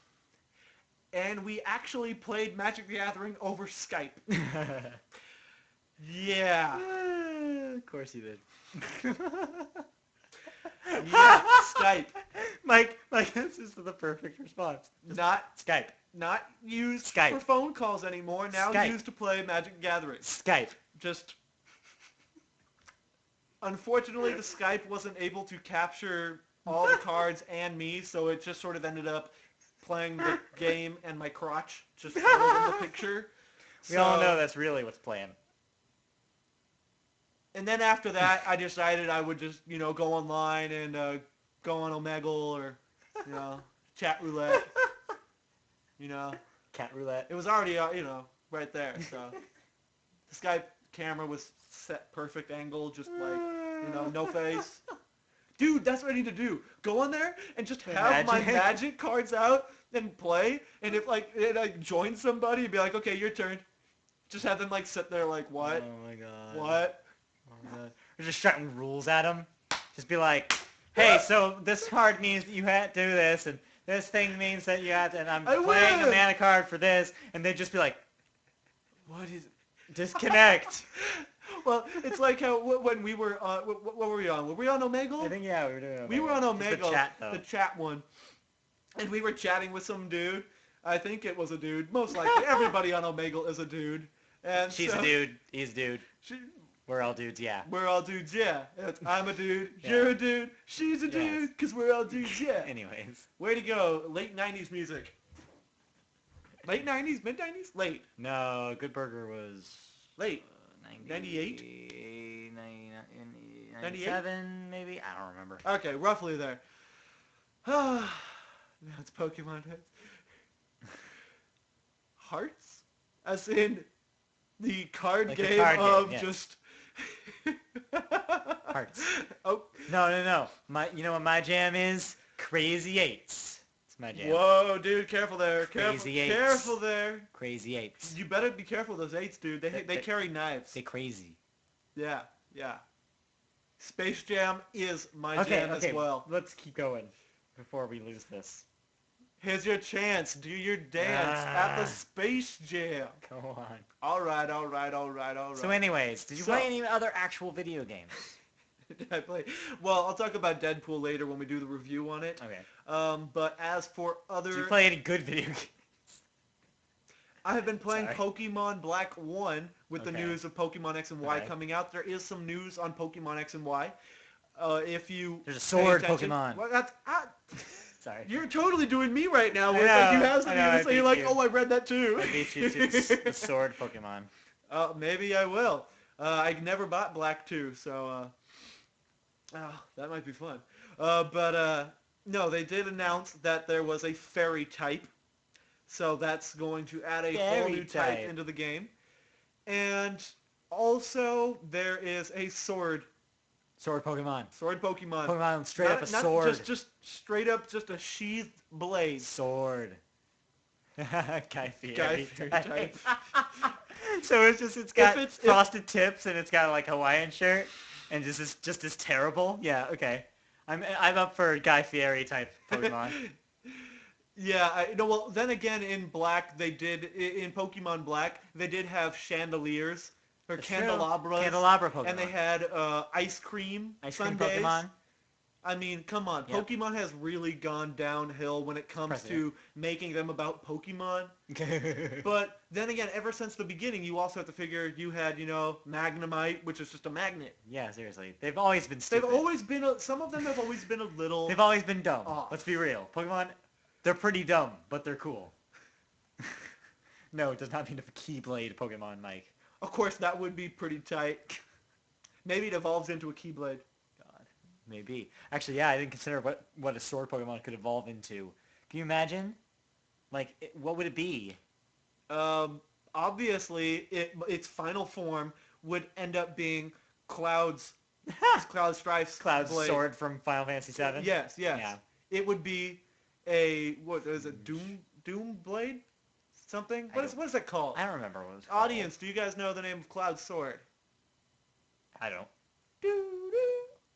and we actually played Magic the Gathering over Skype. Yeah. Of course you did. Yeah, Skype. Mike, this is the perfect response. Not Skype. Not used Skype. for phone calls anymore. Now Skype. used to play Magic the Gathering. Skype. Just unfortunately, the Skype wasn't able to capture all the cards and me, so it just sort of ended up playing the game and my crotch just sort of in the picture. We all know that's really what's playing. And then after that, I decided I would just, you know, go online and go on Omegle or, you know, chat roulette. You know. Cat roulette. It was already, you know, right there. So the Skype camera was set perfect angle, just like, you know, no face. Dude, that's what I need to do. Go on there and just have my magic cards out and play. And if I join somebody and be like, okay, your turn. Just have them like sit there like, what? Oh my god. What? Oh my god. We're just shouting rules at them. Just be like, hey, so this card means that you had to do this, and this thing means that you have to, and I'm playing a mana card for this, and they'd just be like, what is it? Disconnect. Well, it's like how when we were what were we on? Were we on Omegle? I think, yeah, we were doing Omegle. We were on Omegle, the chat one. And we were chatting with some dude. I think it was a dude. Most likely. Everybody on Omegle is a dude. And she's a dude. He's a dude. We're all dudes, yeah. We're all dudes, yeah. I'm a dude. Yeah. You're a dude. She's a dude. Because we're all dudes, yeah. Anyways. Way to go. Late 90s music. Late 90s? Mid-90s? Late. No, Good Burger was... Late. 98? 97, maybe? I don't remember. Okay, roughly there. Now it's Pokemon Heads. Hearts? As in the card like game card of game, just... Hearts. Oh. No. You know what my jam is? Crazy Eights. It's my jam. Whoa, dude, careful there. Crazy Eights. Careful there. Crazy Eights. You better be careful of those eights, dude. They carry knives. They crazy. Yeah. Space Jam is my jam as well. Let's keep going before we lose this. Here's your chance. Do your dance at the Space Jam. Go on. All right. So anyways, did you play any other actual video games? Did I play? Well, I'll talk about Deadpool later when we do the review on it. Okay. But as for other... Did you play any good video games? I have been playing Pokemon Black 1 with the news of Pokemon X and Y coming out. There is some news on Pokemon X and Y. If you There's a sword Pokemon. Well, that's... Sorry. You're totally doing me right now. Like you have something to say. You're like, oh, I read that too. I beat you to the sword Pokemon. Maybe I will. I never bought Black 2, so that might be fun. No, they did announce that there was a fairy type. So that's going to add a whole new type into the game. And also, there is a sword. Sword Pokemon. Sword Pokemon. Pokemon straight up a sword. Just straight up, just a sheathed blade. Sword. Guy Fieri type. So it's got frosted tips and it's got like Hawaiian shirt and just as terrible. Yeah, okay. I'm up for Guy Fieri type Pokemon. Yeah, well, then again, in Black, in Pokemon Black, they did have chandeliers, or candelabras. Candelabra Pokemon. And they had ice cream sundaes. Pokemon. I mean, come on. Yep. Pokemon has really gone downhill when it comes to making them about Pokemon. But then again, ever since the beginning, you also have to figure you had, Magnemite, which is just a magnet. Yeah, seriously. They've always been stupid. Some of them have always been a little... They've always been dumb. Off. Let's be real. Pokemon, they're pretty dumb, but they're cool. No, it does not mean a Keyblade Pokemon, Mike. Of course, that would be pretty tight. Maybe it evolves into a Keyblade. Maybe. Actually, yeah, I didn't consider what a sword Pokemon could evolve into. Can you imagine? Like, what would it be? Um, Obviously, its final form would end up being Cloud's Cloud Strife's Cloud's blade. sword from Final Fantasy VII? Yes, yes. Yeah. It would be what is it? Doom Blade? Something? What is that called? I don't remember what it was called. Audience, do you guys know the name of Cloud's sword? I don't.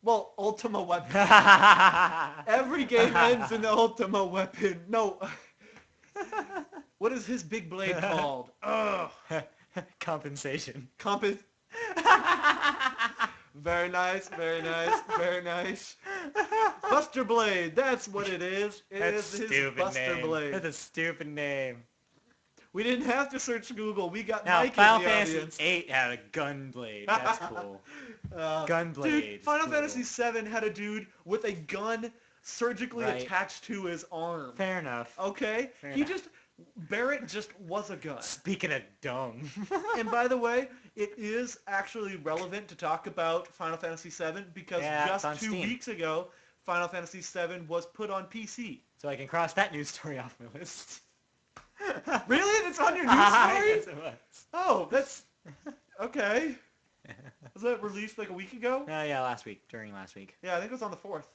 Well, Ultima Weapon. Every game ends in the Ultima Weapon. No. What is his big blade called? Ugh. Compensation. Very nice, very nice, very nice. Buster Blade, that's what it is. That's is his stupid Buster name. Blade. That's a stupid name. We didn't have to search Google. We got Now, Mike Final in the Fantasy audience. VIII had a gun blade. That's cool. Gun blade. Dude, Final cool. Fantasy VII had a dude with a gun surgically attached to his arm. Fair enough. Okay? Barrett just was a gun. Speaking of dumb. And by the way, it is actually relevant to talk about Final Fantasy VII because just 2 weeks ago, Final Fantasy VII was put on PC. So I can cross that news story off my list. Really? That's on your news story? Yes, it was. Oh, that's... Okay. Was that released like a week ago? Yeah, during last week. Yeah, I think it was on the 4th.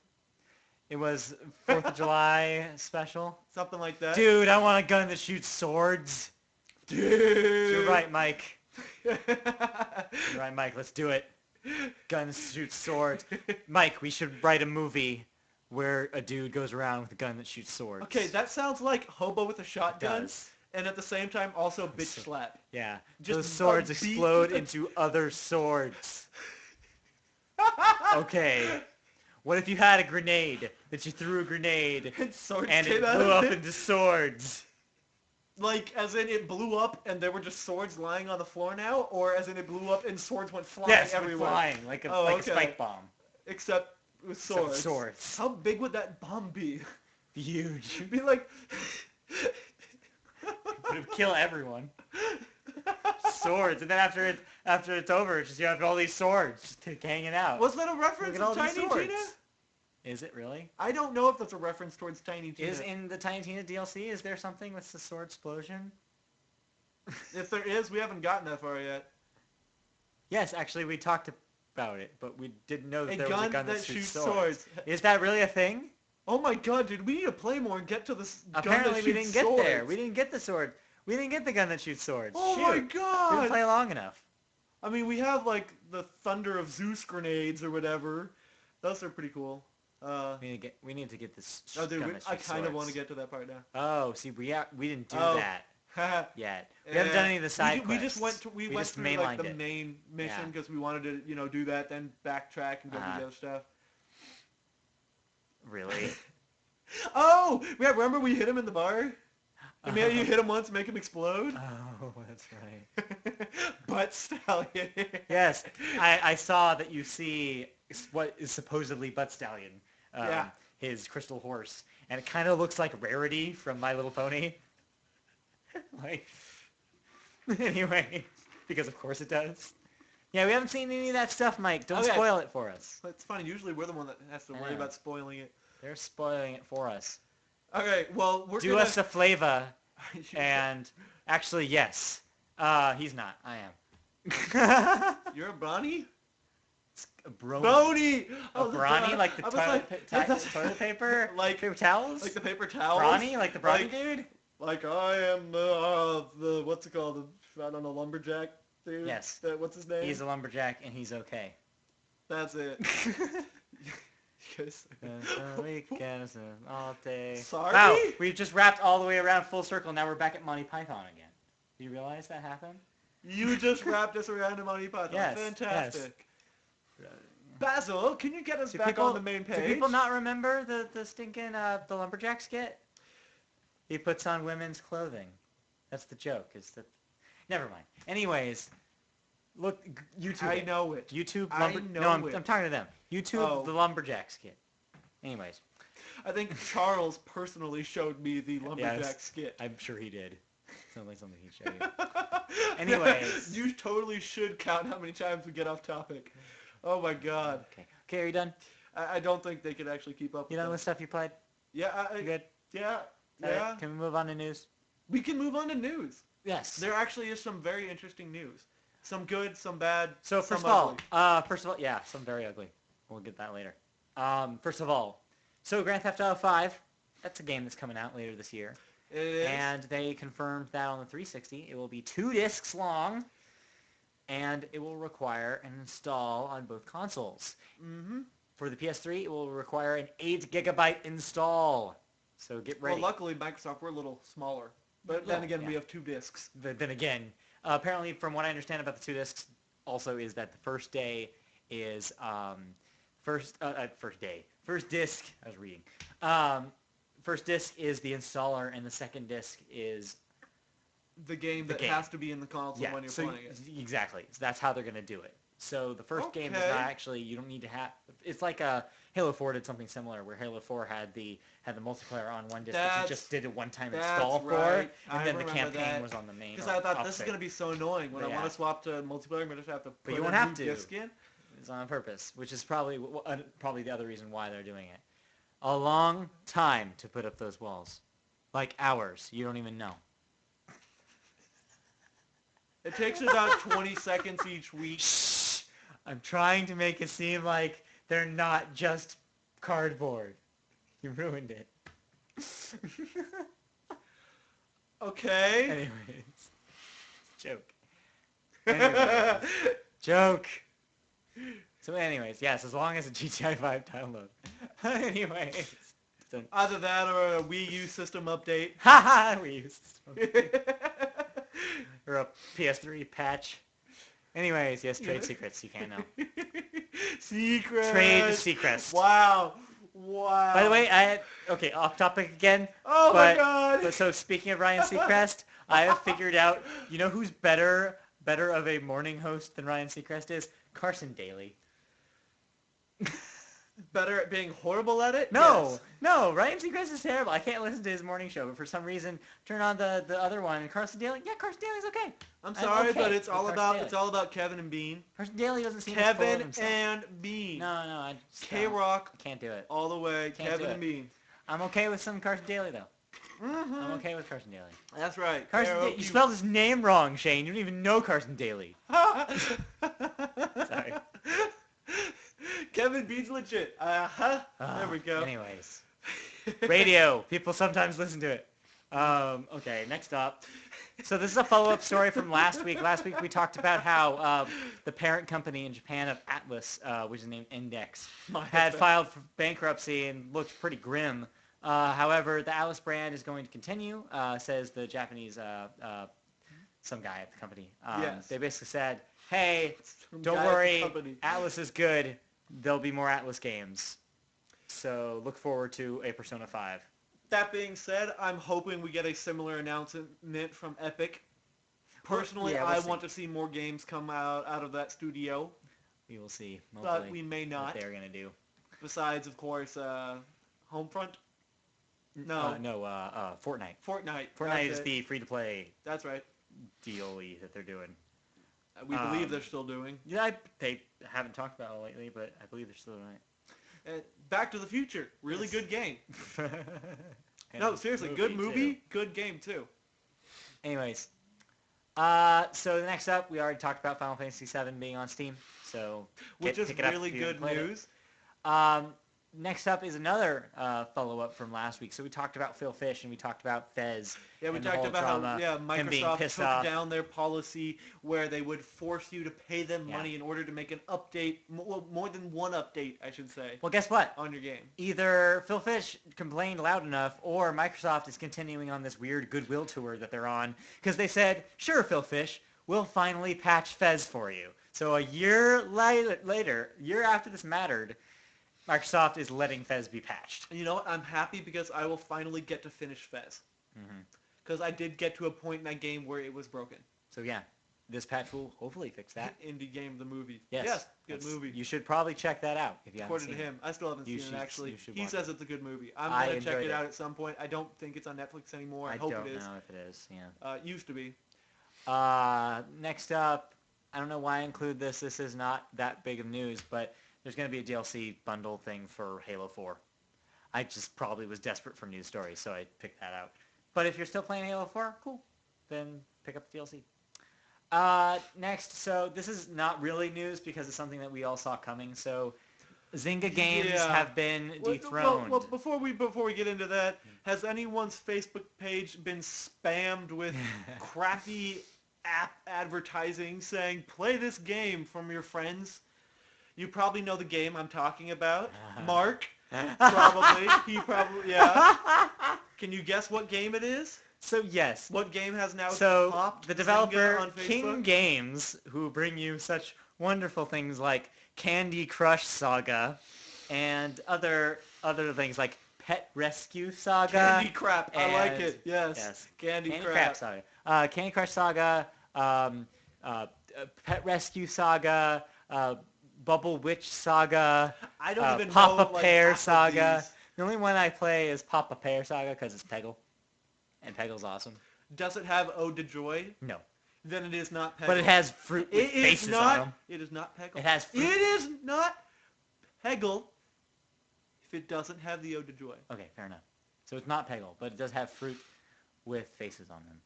It was 4th of July special. Something like that. Dude, I want a gun that shoots swords. Dude. You're right, Mike. Let's do it. Guns shoot swords. Mike, we should write a movie where a dude goes around with a gun that shoots swords. Okay, that sounds like Hobo with a Shotgun. And at the same time, also bitch slap. Yeah. Just those swords explode into other swords. Okay. What if you had a grenade that you threw a grenade and it blew up into swords? Like, as in it blew up and there were just swords lying on the floor now? Or as in it blew up and swords went flying everywhere? Flying, like a spike bomb. Except with swords. Except swords. How big would that bomb be? Huge. It'd be like... It would kill everyone. Swords, and then after it's over, it's just you have all these swords just hanging out. Was that a reference to Tiny Tina? Is it really? I don't know if that's a reference towards Tiny Tina. Is in the Tiny Tina DLC, is there something that's the sword explosion? If there is, we haven't gotten that far yet. Yes, actually, we talked about it, but we didn't know that there was a gun that shoots swords. Is that really a thing? Oh my god, dude, we need to play more and get to this gun that shoots Apparently, we didn't get swords. there. We didn't get the sword. We didn't get the gun that shoots swords. Oh my god! We didn't play long enough. I mean, we have, like, the Thunder of Zeus grenades or whatever. Those are pretty cool. We need to get this Oh, dude, gun that I shoots kind of swords. want to get to that part now. Oh, see, we didn't do that yet. We haven't done any of the side quests. We just went through like the main mission because we wanted to, do that, then backtrack and go do the other stuff. Really? Oh, yeah, remember we hit him in the bar? And you hit him once, make him explode? Oh, that's right. Butt Stallion. Yes, I saw that you see what is supposedly Butt Stallion, his crystal horse, and it kind of looks like Rarity from My Little Pony. Like, anyway, because of course it does. Yeah, we haven't seen any of that stuff, Mike. Don't spoil it for us. It's funny. Usually we're the one that has to worry about spoiling it. They're spoiling it for us. Okay, well, Do us a flavor. And actually, yes. He's not. I am. You're a Bronny? A brony. Brony! A brawny, like the toilet paper? Like paper towels? Like the paper towels? Brawny? Like the brawny dude? Like I am the what's it called? I don't know, lumberjack dude? Yes. What's his name? He's a lumberjack and he's okay. That's it. Weekends all day. Sorry? Wow, we've just wrapped all the way around full circle. Now we're back at Monty Python again. Do you realize that happened? You just wrapped us around to Monty Python. Yes. Fantastic. Yes. Basil, can you get us back on the main page? Do people not remember the stinking the lumberjack skit? He puts on women's clothing. That's the joke. Never mind. Anyways, look, YouTube. I know it. YouTube. I'm talking to them. YouTube the lumberjack skit. Anyways, I think Charles personally showed me the lumberjack skit. I'm sure he did. Sounds like something he'd show you. Anyways, you totally should count how many times we get off topic. Oh my god. Okay, are you done? I don't think they could actually keep up You with done them. with stuff you played? Yeah, You good? yeah, All right, yeah. can we move on to news? We can move on to news. Yes. There actually is some very interesting news. Some good, some bad, So some first ugly. of all, yeah, some very ugly. We'll get that later. First of all, so Grand Theft Auto 5, that's a game that's coming out later this year. It is. And they confirmed that on the 360, it will be 2 discs long, and it will require an install on both consoles. Mm-hmm. For the PS3, it will require an 8 gigabyte install. So get ready. Well, luckily, Microsoft, we're a little smaller. But then again, we have 2 discs. But then again, apparently, from what I understand about the 2 discs, also is that the first day is first disc. I was reading. First disc is the installer, and the second disc is The game that has to be in the console when you're playing it. Exactly. So that's how they're going to do it. So the first game is Okay. not actually, you don't need to have, it's like Halo 4 did something similar, where Halo 4 had the multiplayer on one disc, but you just did a one-time install for, right. and then the campaign was on the main. Because I thought this is going to be so annoying. When I want to swap to multiplayer, I'm going to have to put a new disc in. It's on purpose, which is probably the other reason why they're doing it. A long time to put up those walls. Like hours. You don't even know. It takes about 20 seconds each week. Shh! I'm trying to make it seem like they're not just cardboard. You ruined it. Okay. Anyways. Joke. Anyways. Joke. So anyways, yes, as long as a GTI 5 download. Anyways. Either that or a Wii U system update. Haha! Wii U system. Or a PS3 patch. Anyways, yes, trade secrets. You can't know. Secrets. Trade secrets. Wow. Wow. By the way, okay, off topic again. Oh my God. But so speaking of Ryan Seacrest, I have figured out, you know who's better of a morning host than Ryan Seacrest is? Carson Daly. Better at being horrible at it? No, Ryan Seacrest is terrible. I can't listen to his morning show, but for some reason, turn on the other one, and Carson Daly, Carson Daly's okay. I'm sorry, okay but it's all Carson about Kevin and Bean. Carson Daly doesn't seem as full of Kevin himself. and Bean. No, I just K-Rock. can't do it. All the way. Can't Kevin do and it. Bean. I'm okay with some Carson Daly, though. Mm-hmm. I'm okay with Carson Daly. That's right. You spelled his name wrong, Shane. You don't even know Carson Daly. Sorry. Kevin Bean's legit. There we go. Anyways. Radio. People sometimes listen to it. Okay, next up. So this is a follow-up story from last week. Last week we talked about how the parent company in Japan of Atlas, which is named Index, had filed for bankruptcy and looked pretty grim. However, the Atlas brand is going to continue, says the Japanese, some guy at the company. Yes. They basically said, hey, don't worry, Atlas is good. There'll be more Atlas games. So look forward to a Persona 5. That being said, I'm hoping we get a similar announcement from Epic. Personally, I want to see more games come out of that studio. We will see. But we may not. What they're going to do. Besides, of course, Homefront. No. Fortnite. Fortnite is the free-to-play. That's right. DOE that they're doing. We believe they're still doing. Yeah, they haven't talked about it lately, but I believe they're still doing it. Back to the Future, really good game. No, seriously, good movie, good game too. Anyways, so the next up, we already talked about Final Fantasy VII being on Steam, so which is really good news. Next up is another follow-up from last week. So we talked about Phil Fish and we talked about Fez. Yeah, we talked about how Microsoft took down their policy where they would force you to pay them money in order to make an update, more than one update, I should say. Well, guess what? On your game. Either Phil Fish complained loud enough or Microsoft is continuing on this weird goodwill tour that they're on because they said, sure, Phil Fish, we'll finally patch Fez for you. So a year after this mattered, Microsoft is letting Fez be patched. You know what? I'm happy because I will finally get to finish Fez. Because I did get to a point in that game where it was broken. So yeah, this patch will hopefully fix that. Indie game, the movie. Yes, good movie. You should probably check that out if you haven't seen it. According to him. I still haven't seen it, actually. He says it's a good movie. I'm going to check it out at some point. I don't think it's on Netflix anymore. I hope it is. I don't know if it is, yeah. It used to be. Next up, I don't know why I include this. This is not that big of news, but There's going to be a DLC bundle thing for Halo 4. I just probably was desperate for news stories, so I picked that out. But if you're still playing Halo 4, cool. Then pick up the DLC. Next, so this is not really news because it's something that we all saw coming. So Zynga games have been dethroned. Well, before we get into that, has anyone's Facebook page been spammed with crappy app advertising saying, play this game from your friends? You probably know the game I'm talking about. Mark, probably. He probably, yeah. Can you guess what game it is? So yes. What game has now So topped the developer, Zynga on Facebook? King Games, who bring you such wonderful things like Candy Crush Saga and other things like Pet Rescue Saga. Candy Crap. I like it. Yes. Candy Crap Saga. Candy Crush Saga, Pet Rescue Saga, Bubble Witch Saga, I don't even Papa know, Pear half of Saga. these. The only one I play is Papa Pear Saga because it's Peggle. And Peggle's awesome. Does it have Ode to Joy? No. Then it is not Peggle. But it has fruit with faces on them. It is not Peggle. It has fruit. It is not Peggle if it doesn't have the Ode to Joy. Okay, fair enough. So it's not Peggle, but it does have fruit with faces on them.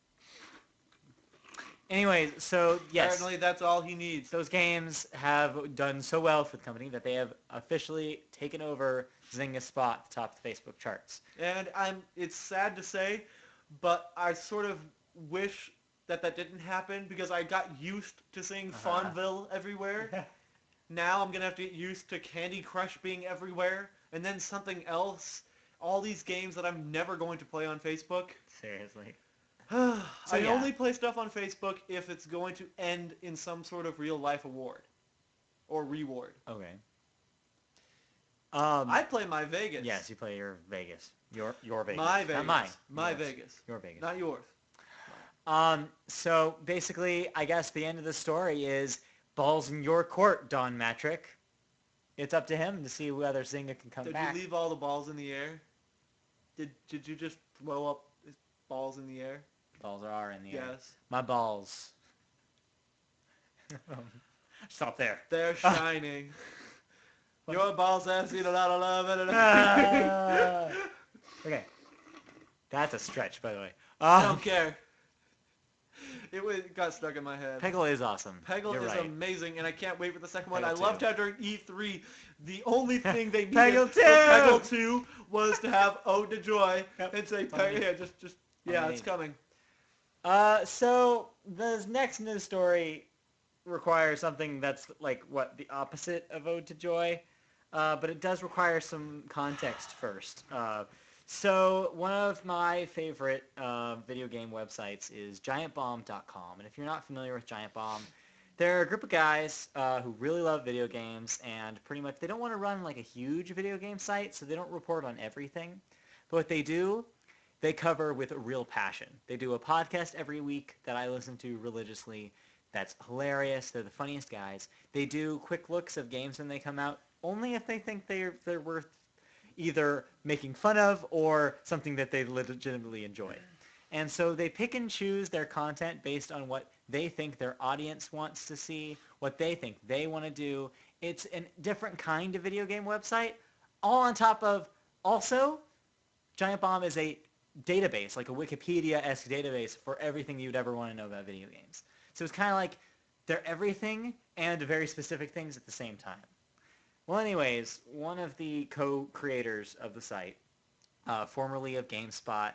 Anyways, so yes. Apparently that's all he needs. Those games have done so well for the company that they have officially taken over Zynga's spot at the top of the Facebook charts. And it's sad to say, but I sort of wish that didn't happen because I got used to seeing Farmville everywhere. Now I'm going to have to get used to Candy Crush being everywhere, and then something else. All these games that I'm never going to play on Facebook. Seriously. I only play stuff on Facebook if it's going to end in some sort of real-life award or reward. Okay. I play my Vegas. Yes, you play your Vegas. Your Vegas. My Vegas. Not mine. My Yours. Vegas. Your Vegas. Not yours. So basically, I guess the end of the story is balls in your court, Don Matrick. It's up to him to see whether Zynga can come back. Did you leave all the balls in the air? Did you just throw up balls in the air? Balls are in the air. Yes. My balls. Stop there. They're shining. Your balls have seen a lot of love. Okay. That's a stretch, by the way. I don't care. It got stuck in my head. Peggle is awesome. Peggle You're is right. amazing, and I can't wait for the second one. Peggle I 2. loved how during E3, the only thing they needed Peggle for 2! Peggle 2 was to have Ode to Joy and say, Yeah, it's coming. So the next news story requires something that's like the opposite of Ode to Joy, but it does require some context first. So one of my favorite video game websites is GiantBomb.com, and if you're not familiar with Giant Bomb, they're a group of guys who really love video games, and pretty much they don't want to run like a huge video game site, so they don't report on everything. But what they do, they cover with a real passion. They do a podcast every week that I listen to religiously. That's hilarious. They're the funniest guys. They do quick looks of games when they come out, only if they think they're worth either making fun of or something that they legitimately enjoy. And so they pick and choose their content based on what they think their audience wants to see, what they think they want to do. It's a different kind of video game website. All on top of, also, Giant Bomb is a database, like a Wikipedia-esque database for everything you'd ever want to know about video games. So it's kind of like they're everything and very specific things at the same time. Well, anyways, one of the co-creators of the site, formerly of GameSpot,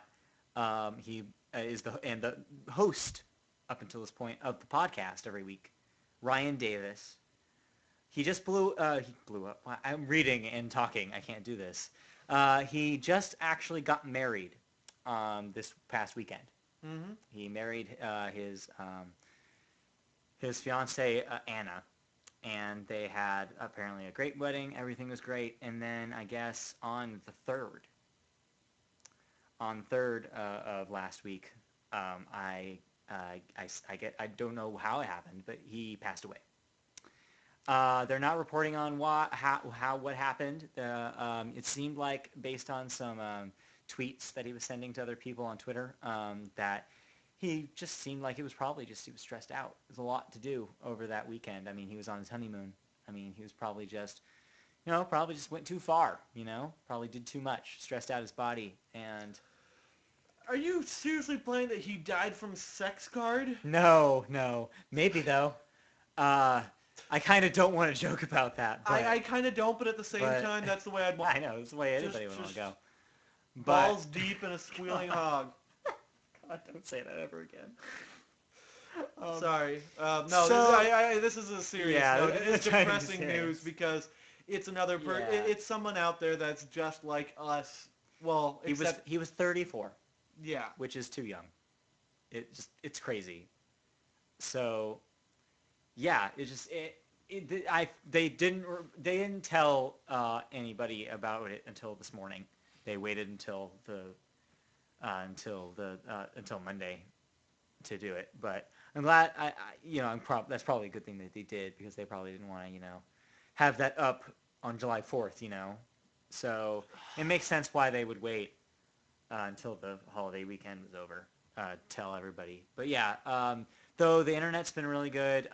he is the host up until this point of the podcast every week, Ryan Davis. He just blew up. I'm reading and talking. I can't do this. He just actually got married this past weekend. Mm-hmm. He married his fiancée, Anna. And they had apparently a great wedding. Everything was great. And then I guess on the 3rd of last week, I don't know how it happened, but he passed away. They're not reporting on what happened. It seemed like, based on some tweets that he was sending to other people on Twitter, that he just seemed like he was stressed out. There's a lot to do over that weekend. I mean, he was on his honeymoon. I mean, he was probably just probably just went too far, probably did too much, stressed out his body, and Are you seriously playing that he died from sex card? no, maybe though. Uh, I kind of don't want to joke about that, I kind of don't, but at the same but time, that's the way I'd want. I know it's the way anybody would want Just to go. balls But deep in a squealing hog. God, don't say that ever again. Sorry. No, So this is a serious yeah, note. It is trying to be depressing news serious. because it's another Yeah. it's someone out there that's just like us. Well, except He was 34, yeah. which is too young. It's crazy. So yeah, they didn't tell anybody about it until this morning. They waited until Monday to do it. But I'm glad that's probably a good thing that they did because they probably didn't want to have that up on July 4th. So it makes sense why they would wait until the holiday weekend was over. Tell everybody. But yeah, though the internet's been really good.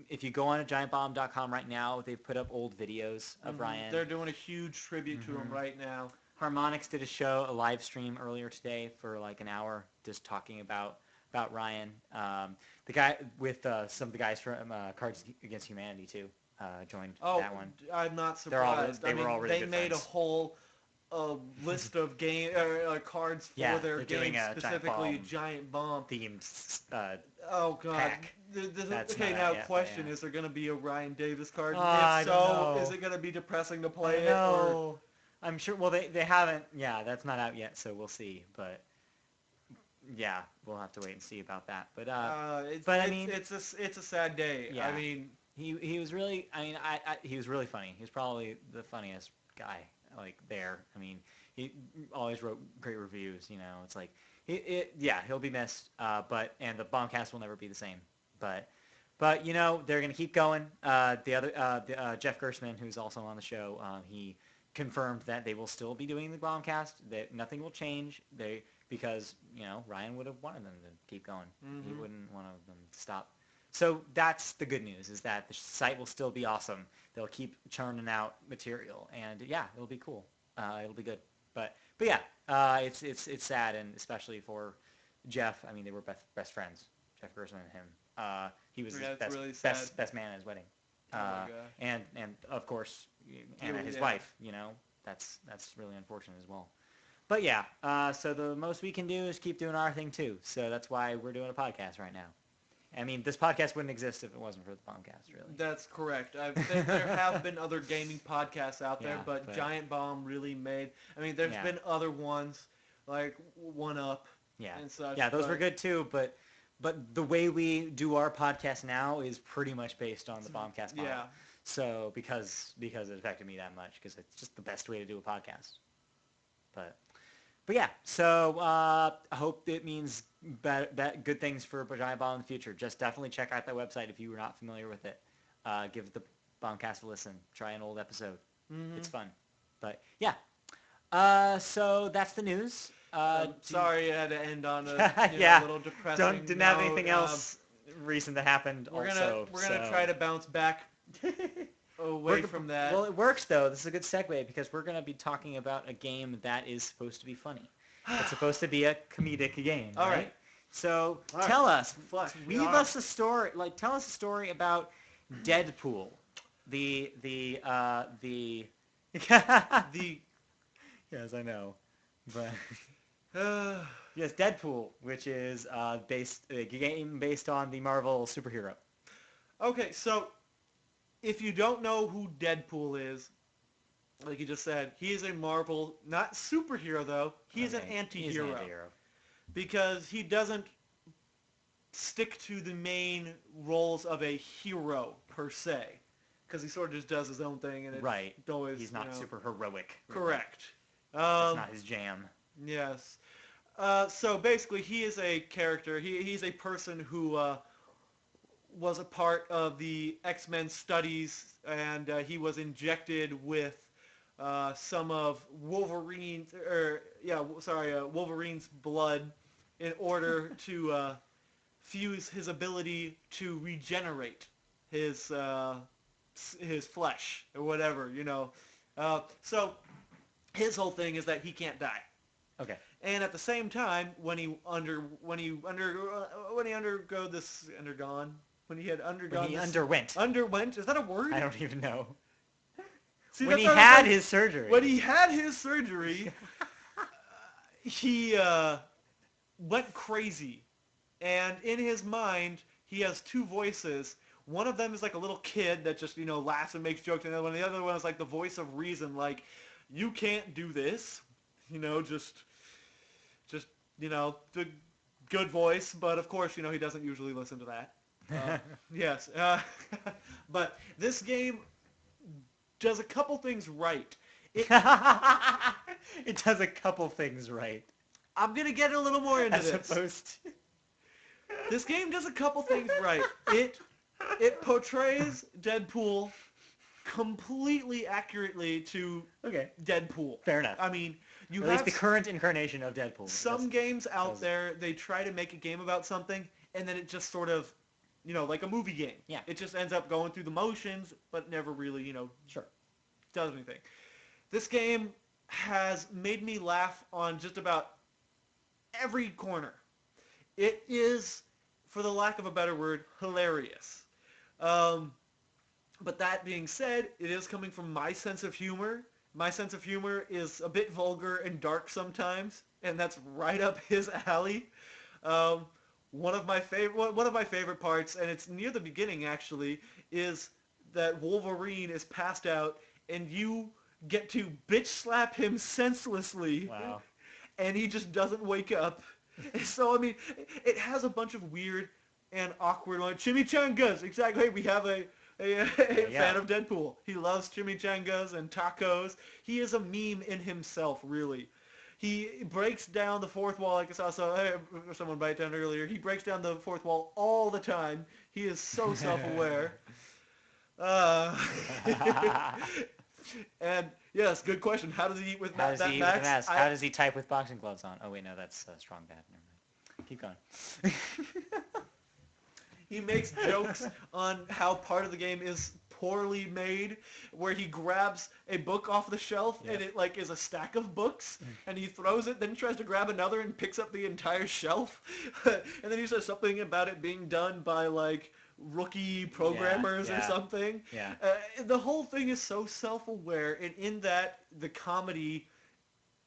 If you go on to giantbomb.com right now, they've put up old videos of Ryan. They're doing a huge tribute to him right now. Harmonix did a live stream earlier today for like an hour, just talking about Ryan. The guy with some of the guys from Cards Against Humanity too joined that one. I'm not surprised. surprised. Were all really they good made friends. a whole list of cards for Yeah, their they're doing game, a specifically Giant Bomb. themed Oh God! pack. Okay, now question: Is there going to be a Ryan Davis card? I If don't so, know. is it going to be depressing to play it? No, I'm sure. Well, they haven't. Yeah, that's not out yet, so we'll see. But yeah, we'll have to wait and see about that. But I mean, it's a sad day. Yeah. I mean, he was really. I mean, he was really funny. He was probably the funniest guy like there. I mean, he always wrote great reviews. It's like he'll be missed. And the Bombcast will never be the same. But they're gonna keep going. Jeff Gerstmann, who's also on the show, he confirmed that they will still be doing the Bombcast. That nothing will change. Because Ryan would have wanted them to keep going. He wouldn't want them to stop. So that's the good news, is that the site will still be awesome. They'll keep churning out material, and yeah, it'll be cool. It'll be good. But yeah, it's sad, and especially for Jeff. I mean, they were best friends, Jeff Gerstmann and him. He was his best man at his wedding. Oh my gosh. And of course, Anna, his wife. That's really unfortunate as well. But yeah, so the most we can do is keep doing our thing too. So that's why we're doing a podcast right now. I mean, this podcast wouldn't exist if it wasn't for the Bombcast, really. That's correct. There have been other gaming podcasts out there, Yeah, but Giant Bomb really made. I mean, there's Yeah. been other ones like One Up Yeah. and such. Yeah, those were good too. But the way we do our podcast now is pretty much based on the Bombcast model. Yeah. So because it affected me that much, because it's just the best way to do a podcast. But yeah, so I hope it means good things for Giant Bomb in the future. Just definitely check out that website if you were not familiar with it. Give the Bombcast a listen. Try an old episode. It's fun. But yeah, so that's the news. Sorry, I had to end on a little depressing. Didn't have anything else recent that happened. We're gonna try to bounce back away from that. Well, it works though. This is a good segue because we're going to be talking about a game that is supposed to be funny. It's supposed to be a comedic game. All right. So tell us, weave us a story. Like, tell us a story about Deadpool, the Yes, I know, but yes, Deadpool, which is a game based on the Marvel superhero. Okay, so if you don't know who Deadpool is, like you just said, he is a Marvel, not superhero though, he is an anti-hero. He's an anti-hero. Because he doesn't stick to the main roles of a hero per se. Because he sort of just does his own thing, and it's always, he's not super heroic. Really. Correct. That's not his jam. Yes. So basically, he is a character. He's a person who was a part of the X-Men studies, and he was injected with some of Wolverine's blood in order to fuse his ability to regenerate his his flesh or whatever, you know. So his whole thing is that he can't die. Okay. And at the same time, when he underwent, is that a word? I don't even know. See, When that's he how had like, his surgery. when he had his surgery, he went crazy, and in his mind, he has two voices. One of them is like a little kid that just laughs and makes jokes, and the other one is like the voice of reason, like you can't do this, just the good voice, but of course he doesn't usually listen to that. Yes, but this game does a couple things right. It, It does a couple things right. I'm gonna get a little more into As this. opposed to... This game does a couple things right. It portrays Deadpool completely accurately to Okay. Deadpool. Fair enough. I mean, at least the current incarnation of Deadpool. Some games out there, they try to make a game about something, and then it just sort of, like a movie game. Yeah. It just ends up going through the motions, but never really, Sure. does anything. This game has made me laugh on just about every corner. It is, for the lack of a better word, hilarious. But that being said, it is coming from my sense of humor. My sense of humor is a bit vulgar and dark sometimes, and that's right up his alley. One of my favorite parts, and it's near the beginning actually, is that Wolverine is passed out, and you get to bitch slap him senselessly. Wow. And he just doesn't wake up. So I mean, it has a bunch of weird and awkward chimichangas. Exactly. We have a fan of Deadpool. He loves chimichangas and tacos. He is a meme in himself, really. He breaks down the fourth wall, like I saw someone write down earlier. He breaks down the fourth wall all the time. He is so self-aware. And yes, good question. How does he eat with that mask? How does he type with boxing gloves on? Oh wait, no, that's strong bad. Never mind. Keep going. He makes jokes on how part of the game is poorly made, where he grabs a book off the shelf and it like is a stack of books, and he throws it, then he tries to grab another and picks up the entire shelf, and then he says something about it being done by like rookie programmers or something. Yeah. The whole thing is so self-aware, and in that the comedy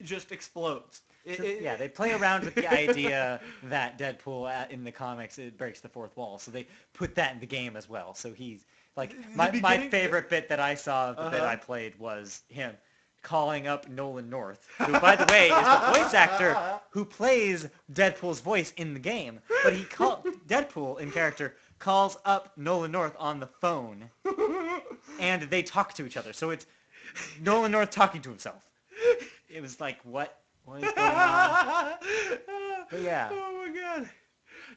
just explodes. They play around with the idea that Deadpool in the comics, it breaks the fourth wall, so they put that in the game as well. So he's like my favorite bit that I saw of the bit I played was him calling up Nolan North, who, by the way, is the voice actor who plays Deadpool's voice in the game. But Deadpool in character calls up Nolan North on the phone, and they talk to each other. So it's Nolan North talking to himself. It was like, what is going on? But yeah. Oh my god.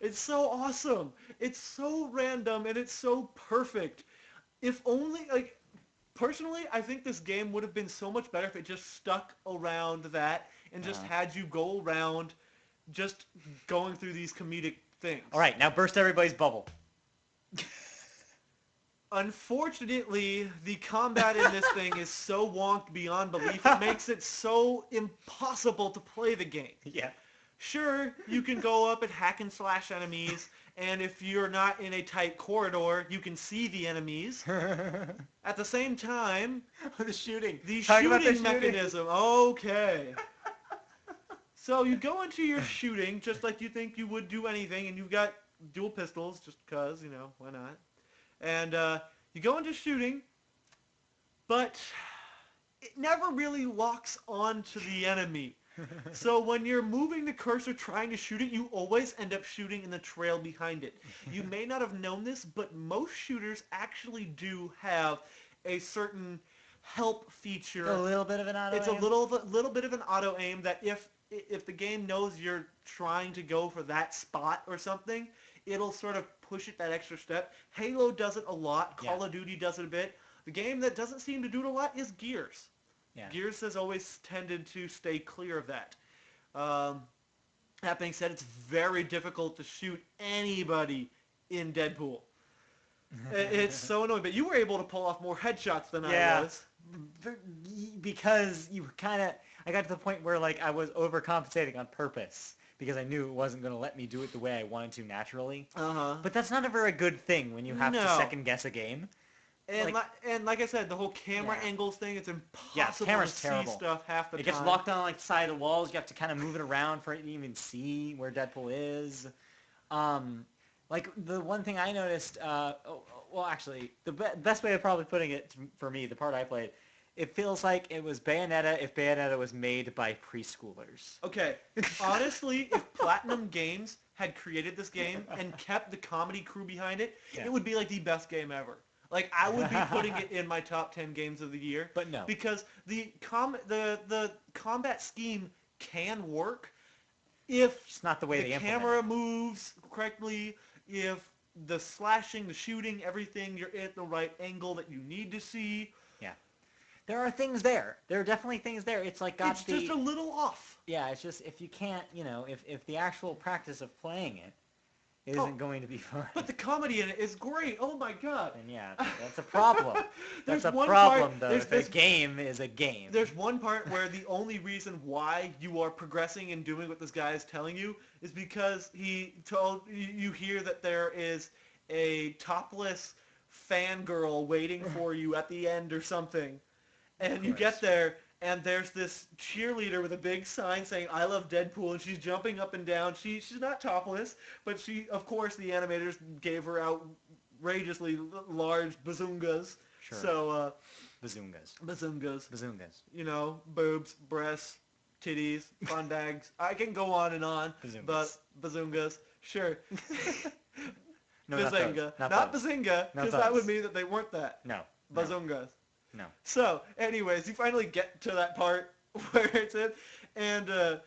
It's so awesome. It's so random, and it's so perfect. If only, like, personally, I think this game would have been so much better if it just stuck around that and just had you go around just going through these comedic things. All right, now burst everybody's bubble. Unfortunately, the combat in this thing is so wonked beyond belief, it makes it so impossible to play the game. Yeah. Sure, you can go up and hack and slash enemies, and if you're not in a tight corridor, you can see the enemies. At the same time, the shooting. The shooting mechanism. Okay. So you go into your shooting just like you think you would do anything, and you've got dual pistols just because, why not? And you go into shooting, but it never really locks onto the enemy. So when you're moving the cursor trying to shoot it, you always end up shooting in the trail behind it. You may not have known this, but most shooters actually do have a certain help feature. A little bit of an auto aim? It's a little bit of an auto aim that if the game knows you're trying to go for that spot or something, it'll sort of push it that extra step. Halo does it a lot. Call of Duty does it a bit. The game that doesn't seem to do it a lot is Gears. Yeah. Gears has always tended to stay clear of that. That being said, it's very difficult to shoot anybody in Deadpool. It's so annoying. But you were able to pull off more headshots than I Yeah. was. Because I got to the point where like I was overcompensating on purpose because I knew it wasn't going to let me do it the way I wanted to naturally. Uh-huh. But that's not ever a good thing when you have to No. second guess a game. And Like, like I said, the whole camera yeah. angles thing, it's Yeah, the impossible to camera's see terrible. stuff half the It time. gets locked on like the side of the walls. You have to kind of move it around for it to even see where Deadpool is. Like the one thing I noticed, well, actually, the best way of probably putting it for me, the part I played, it feels like it was Bayonetta if Bayonetta was made by preschoolers. Okay, honestly, if Platinum Games had created this game and kept the comedy crew behind it, Yeah. it would be like the best game ever. Like I would be putting it in my top 10 games of the year. But no. Because the combat scheme can work if It's not the way the they implement camera it. moves correctly, if the slashing, the shooting, everything, you're at the right angle that you need to see. There are things there. There are definitely things there. It's like got It's just a little off. Yeah, it's just if you can't, if the actual practice of playing it isn't going to be fun, But the comedy in it is great. Oh my god. then yeah, that's a problem. There's That's a one problem, part, though. there's If this a game is a game. There's one part where the only reason why you are progressing and doing what this guy is telling you is because he told you hear that there is a topless fangirl waiting for you at the end or something. And you get there and there's this cheerleader with a big sign saying "I love Deadpool" and she's jumping up and down. She's not topless, but of course the animators gave her outrageously large bazungas. Sure. So Bazungas. bazungas. You know, boobs, breasts, titties, fun bags. I can go on and on, Bazungas. but bazungas, sure. No, not Bazinga. those. Not those. bazinga, Not because that would those. mean that they weren't that. No. Bazungas. No. So, anyways, you finally get to that part where it's in, and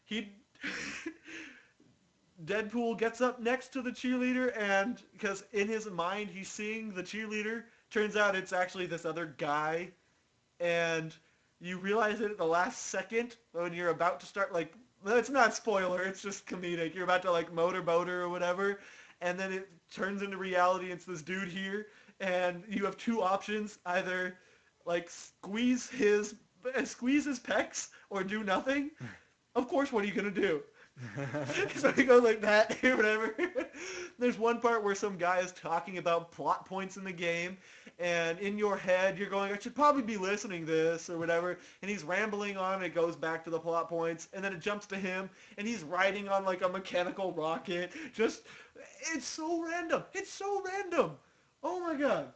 he... Deadpool gets up next to the cheerleader, and because in his mind he's seeing the cheerleader, turns out it's actually this other guy, and you realize it at the last second when you're about to start, like, it's not spoiler, it's just comedic. You're about to, like, motorboat her or whatever, and then it turns into reality. It's this dude here, and you have two options: either like squeeze his pecs or do nothing. Of course, what are you gonna do? So he goes like that or whatever. There's one part where some guy is talking about plot points in the game, and in your head you're going, I should probably be listening to this or whatever, and he's rambling on and it goes back to the plot points, and then it jumps to him and he's riding on like a mechanical rocket. It's so random. It's so random. Oh my god.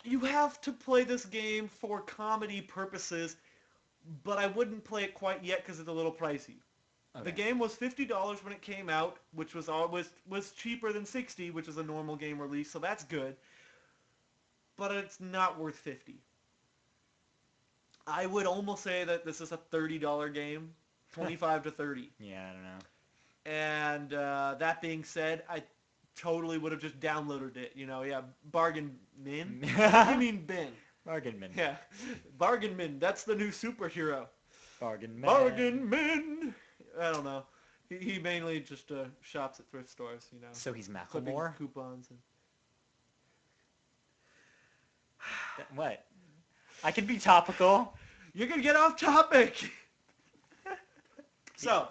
You have to play this game for comedy purposes, but I wouldn't play it quite yet because it's a little pricey. Okay. The game was $50 when it came out, which was cheaper than $60, which is a normal game release, so that's good. But it's not worth $50. I would almost say that this is a $30 game, 25 to 30. Yeah, I don't know. And that being said, I totally would have just downloaded it. Bargain min. What do you mean bin? Bargain min. Yeah, bargain min. That's the new superhero. Bargain min. Bargain min. I don't know. He mainly just shops at thrift stores, So he's clipping Macklemore? coupons. What? I can be topical. You're gonna get off topic. So,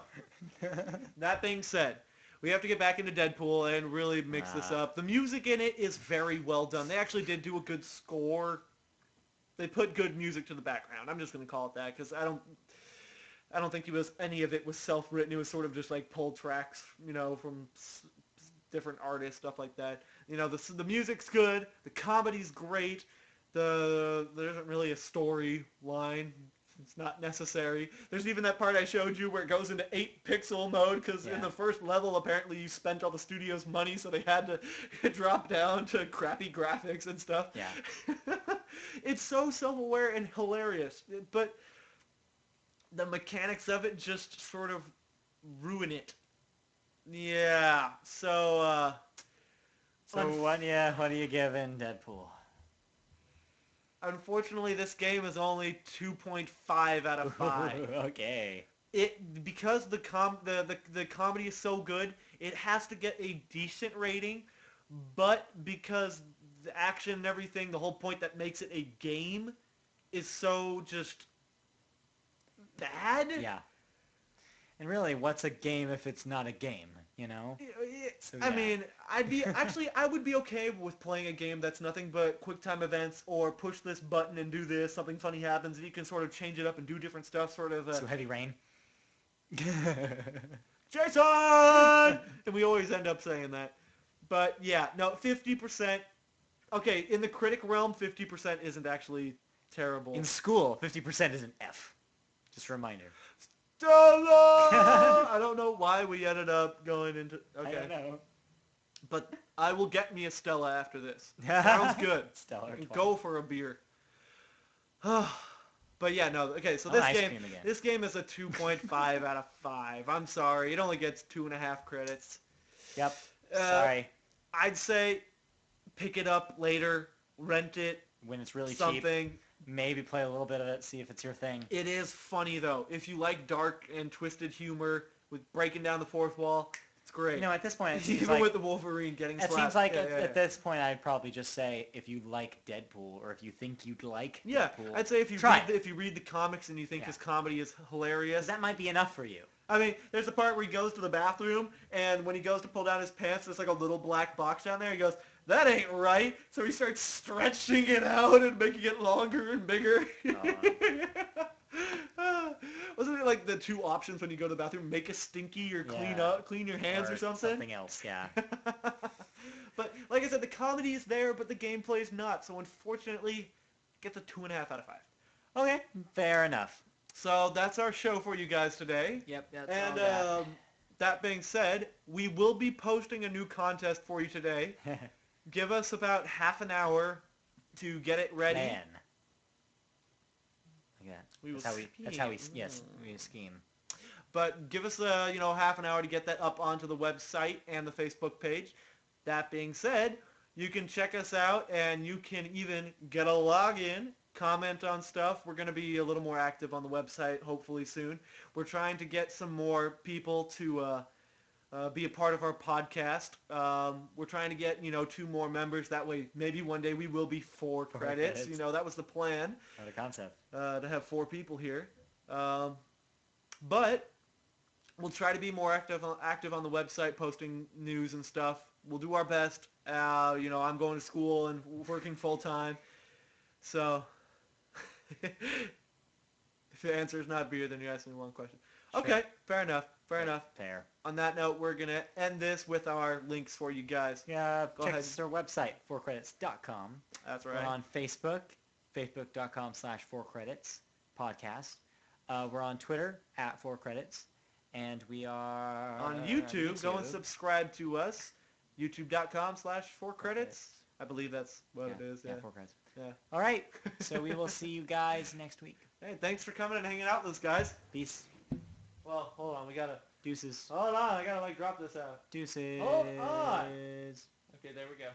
that being said, we have to get back into Deadpool and really mix this up. The music in it is very well done. They actually did do a good score. They put good music to the background. I'm just gonna call it that because I don't think any of it was self-written. It was sort of just like pulled tracks, from different artists, stuff like that. The music's good. The comedy's great. There isn't really a storyline. It's not necessary. There's even that part I showed you where it goes into 8-pixel mode because in the first level, apparently you spent all the studio's money, so they had to drop down to crappy graphics and stuff. Yeah. It's so self-aware and hilarious, but the mechanics of it just sort of ruin it. Yeah. So. What are you giving Deadpool? Unfortunately, this game is only 2.5 out of 5. Okay. Because the comedy is so good, it has to get a decent rating, but because the action and everything, the whole point that makes it a game is so just bad. Yeah. And really, what's a game if it's not a game, you know? So, I yeah. mean, I would be okay with playing a game that's nothing but quick time events or push this button and do this, something funny happens, and you can sort of change it up and do different stuff, sort of. So Heavy Rain. Jason! And we always end up saying that. But yeah, no, 50%. Okay, in the critic realm, 50% isn't actually terrible. In school, 50% is an F. Just a reminder. Stella! I don't know why we ended up going into... Okay. I don't know. But I will get me a Stella after this. Sounds good. Stellar. And go for a beer. But yeah, no. Okay, so this game is a 2.5 out of 5. I'm sorry. It only gets 2.5 credits. Yep. Sorry. I'd say pick it up later, rent it. When it's really something. cheap. Maybe play a little bit of it, see if it's your thing. It is funny, though. If you like dark and twisted humor with breaking down the fourth wall, it's great. You know, at this point, it seems even like, with the Wolverine getting slapped. It seems like at this point, I'd probably just say if you like Deadpool or if you think you'd like Deadpool, I'd say if you read the comics and you think his comedy is hilarious, that might be enough for you. I mean, there's the part where he goes to the bathroom, and when he goes to pull down his pants, there's like a little black box down there. He goes, "That ain't right." So he starts stretching it out and making it longer and bigger. Wasn't it like the two options when you go to the bathroom? Make a stinky or clean your hands or something? Something else, yeah. But like I said, the comedy is there, but the gameplay is not. So unfortunately, it gets a 2.5 out of 5. Okay, fair enough. So that's our show for you guys today. Yep, that's and all that being said, we will be posting a new contest for you today. Give us about half an hour to get it ready. Man. Look at that. That's how we scheme. But give us half an hour to get that up onto the website and the Facebook page. That being said, you can check us out and you can even get a login, comment on stuff. We're going to be a little more active on the website hopefully soon. We're trying to get some more people to be a part of our podcast. We're trying to get 2 more members. That way maybe one day we will be 4 credits. That was the plan. What a concept. To have 4 people here. But we'll try to be more active on the website, posting news and stuff. We'll do our best. I'm going to school and working full time. So if the answer is not beer, then you asked me one question. Sure. Okay, fair enough. Fair. On that note, we're going to end this with our links for you guys. Yeah, check us our website, FourCredits.com. That's right. We're on Facebook, Facebook.com/FourCredits podcast. We're on Twitter, @FourCredits. And we are on YouTube. Go and subscribe to us. YouTube.com/4credits. I believe that's what it is. Yeah, 4credits. Yeah. All right. So we will see you guys next week. Hey, thanks for coming and hanging out with us, guys. Peace. Well, hold on. We got to... Deuces. Hold on. I got to, drop this out. Deuces. Hold on. Okay, there we go.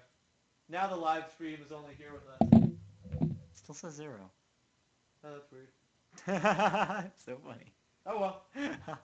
Now the live stream is only here with us. Still says 0. Oh, that's weird. So funny. Oh, well.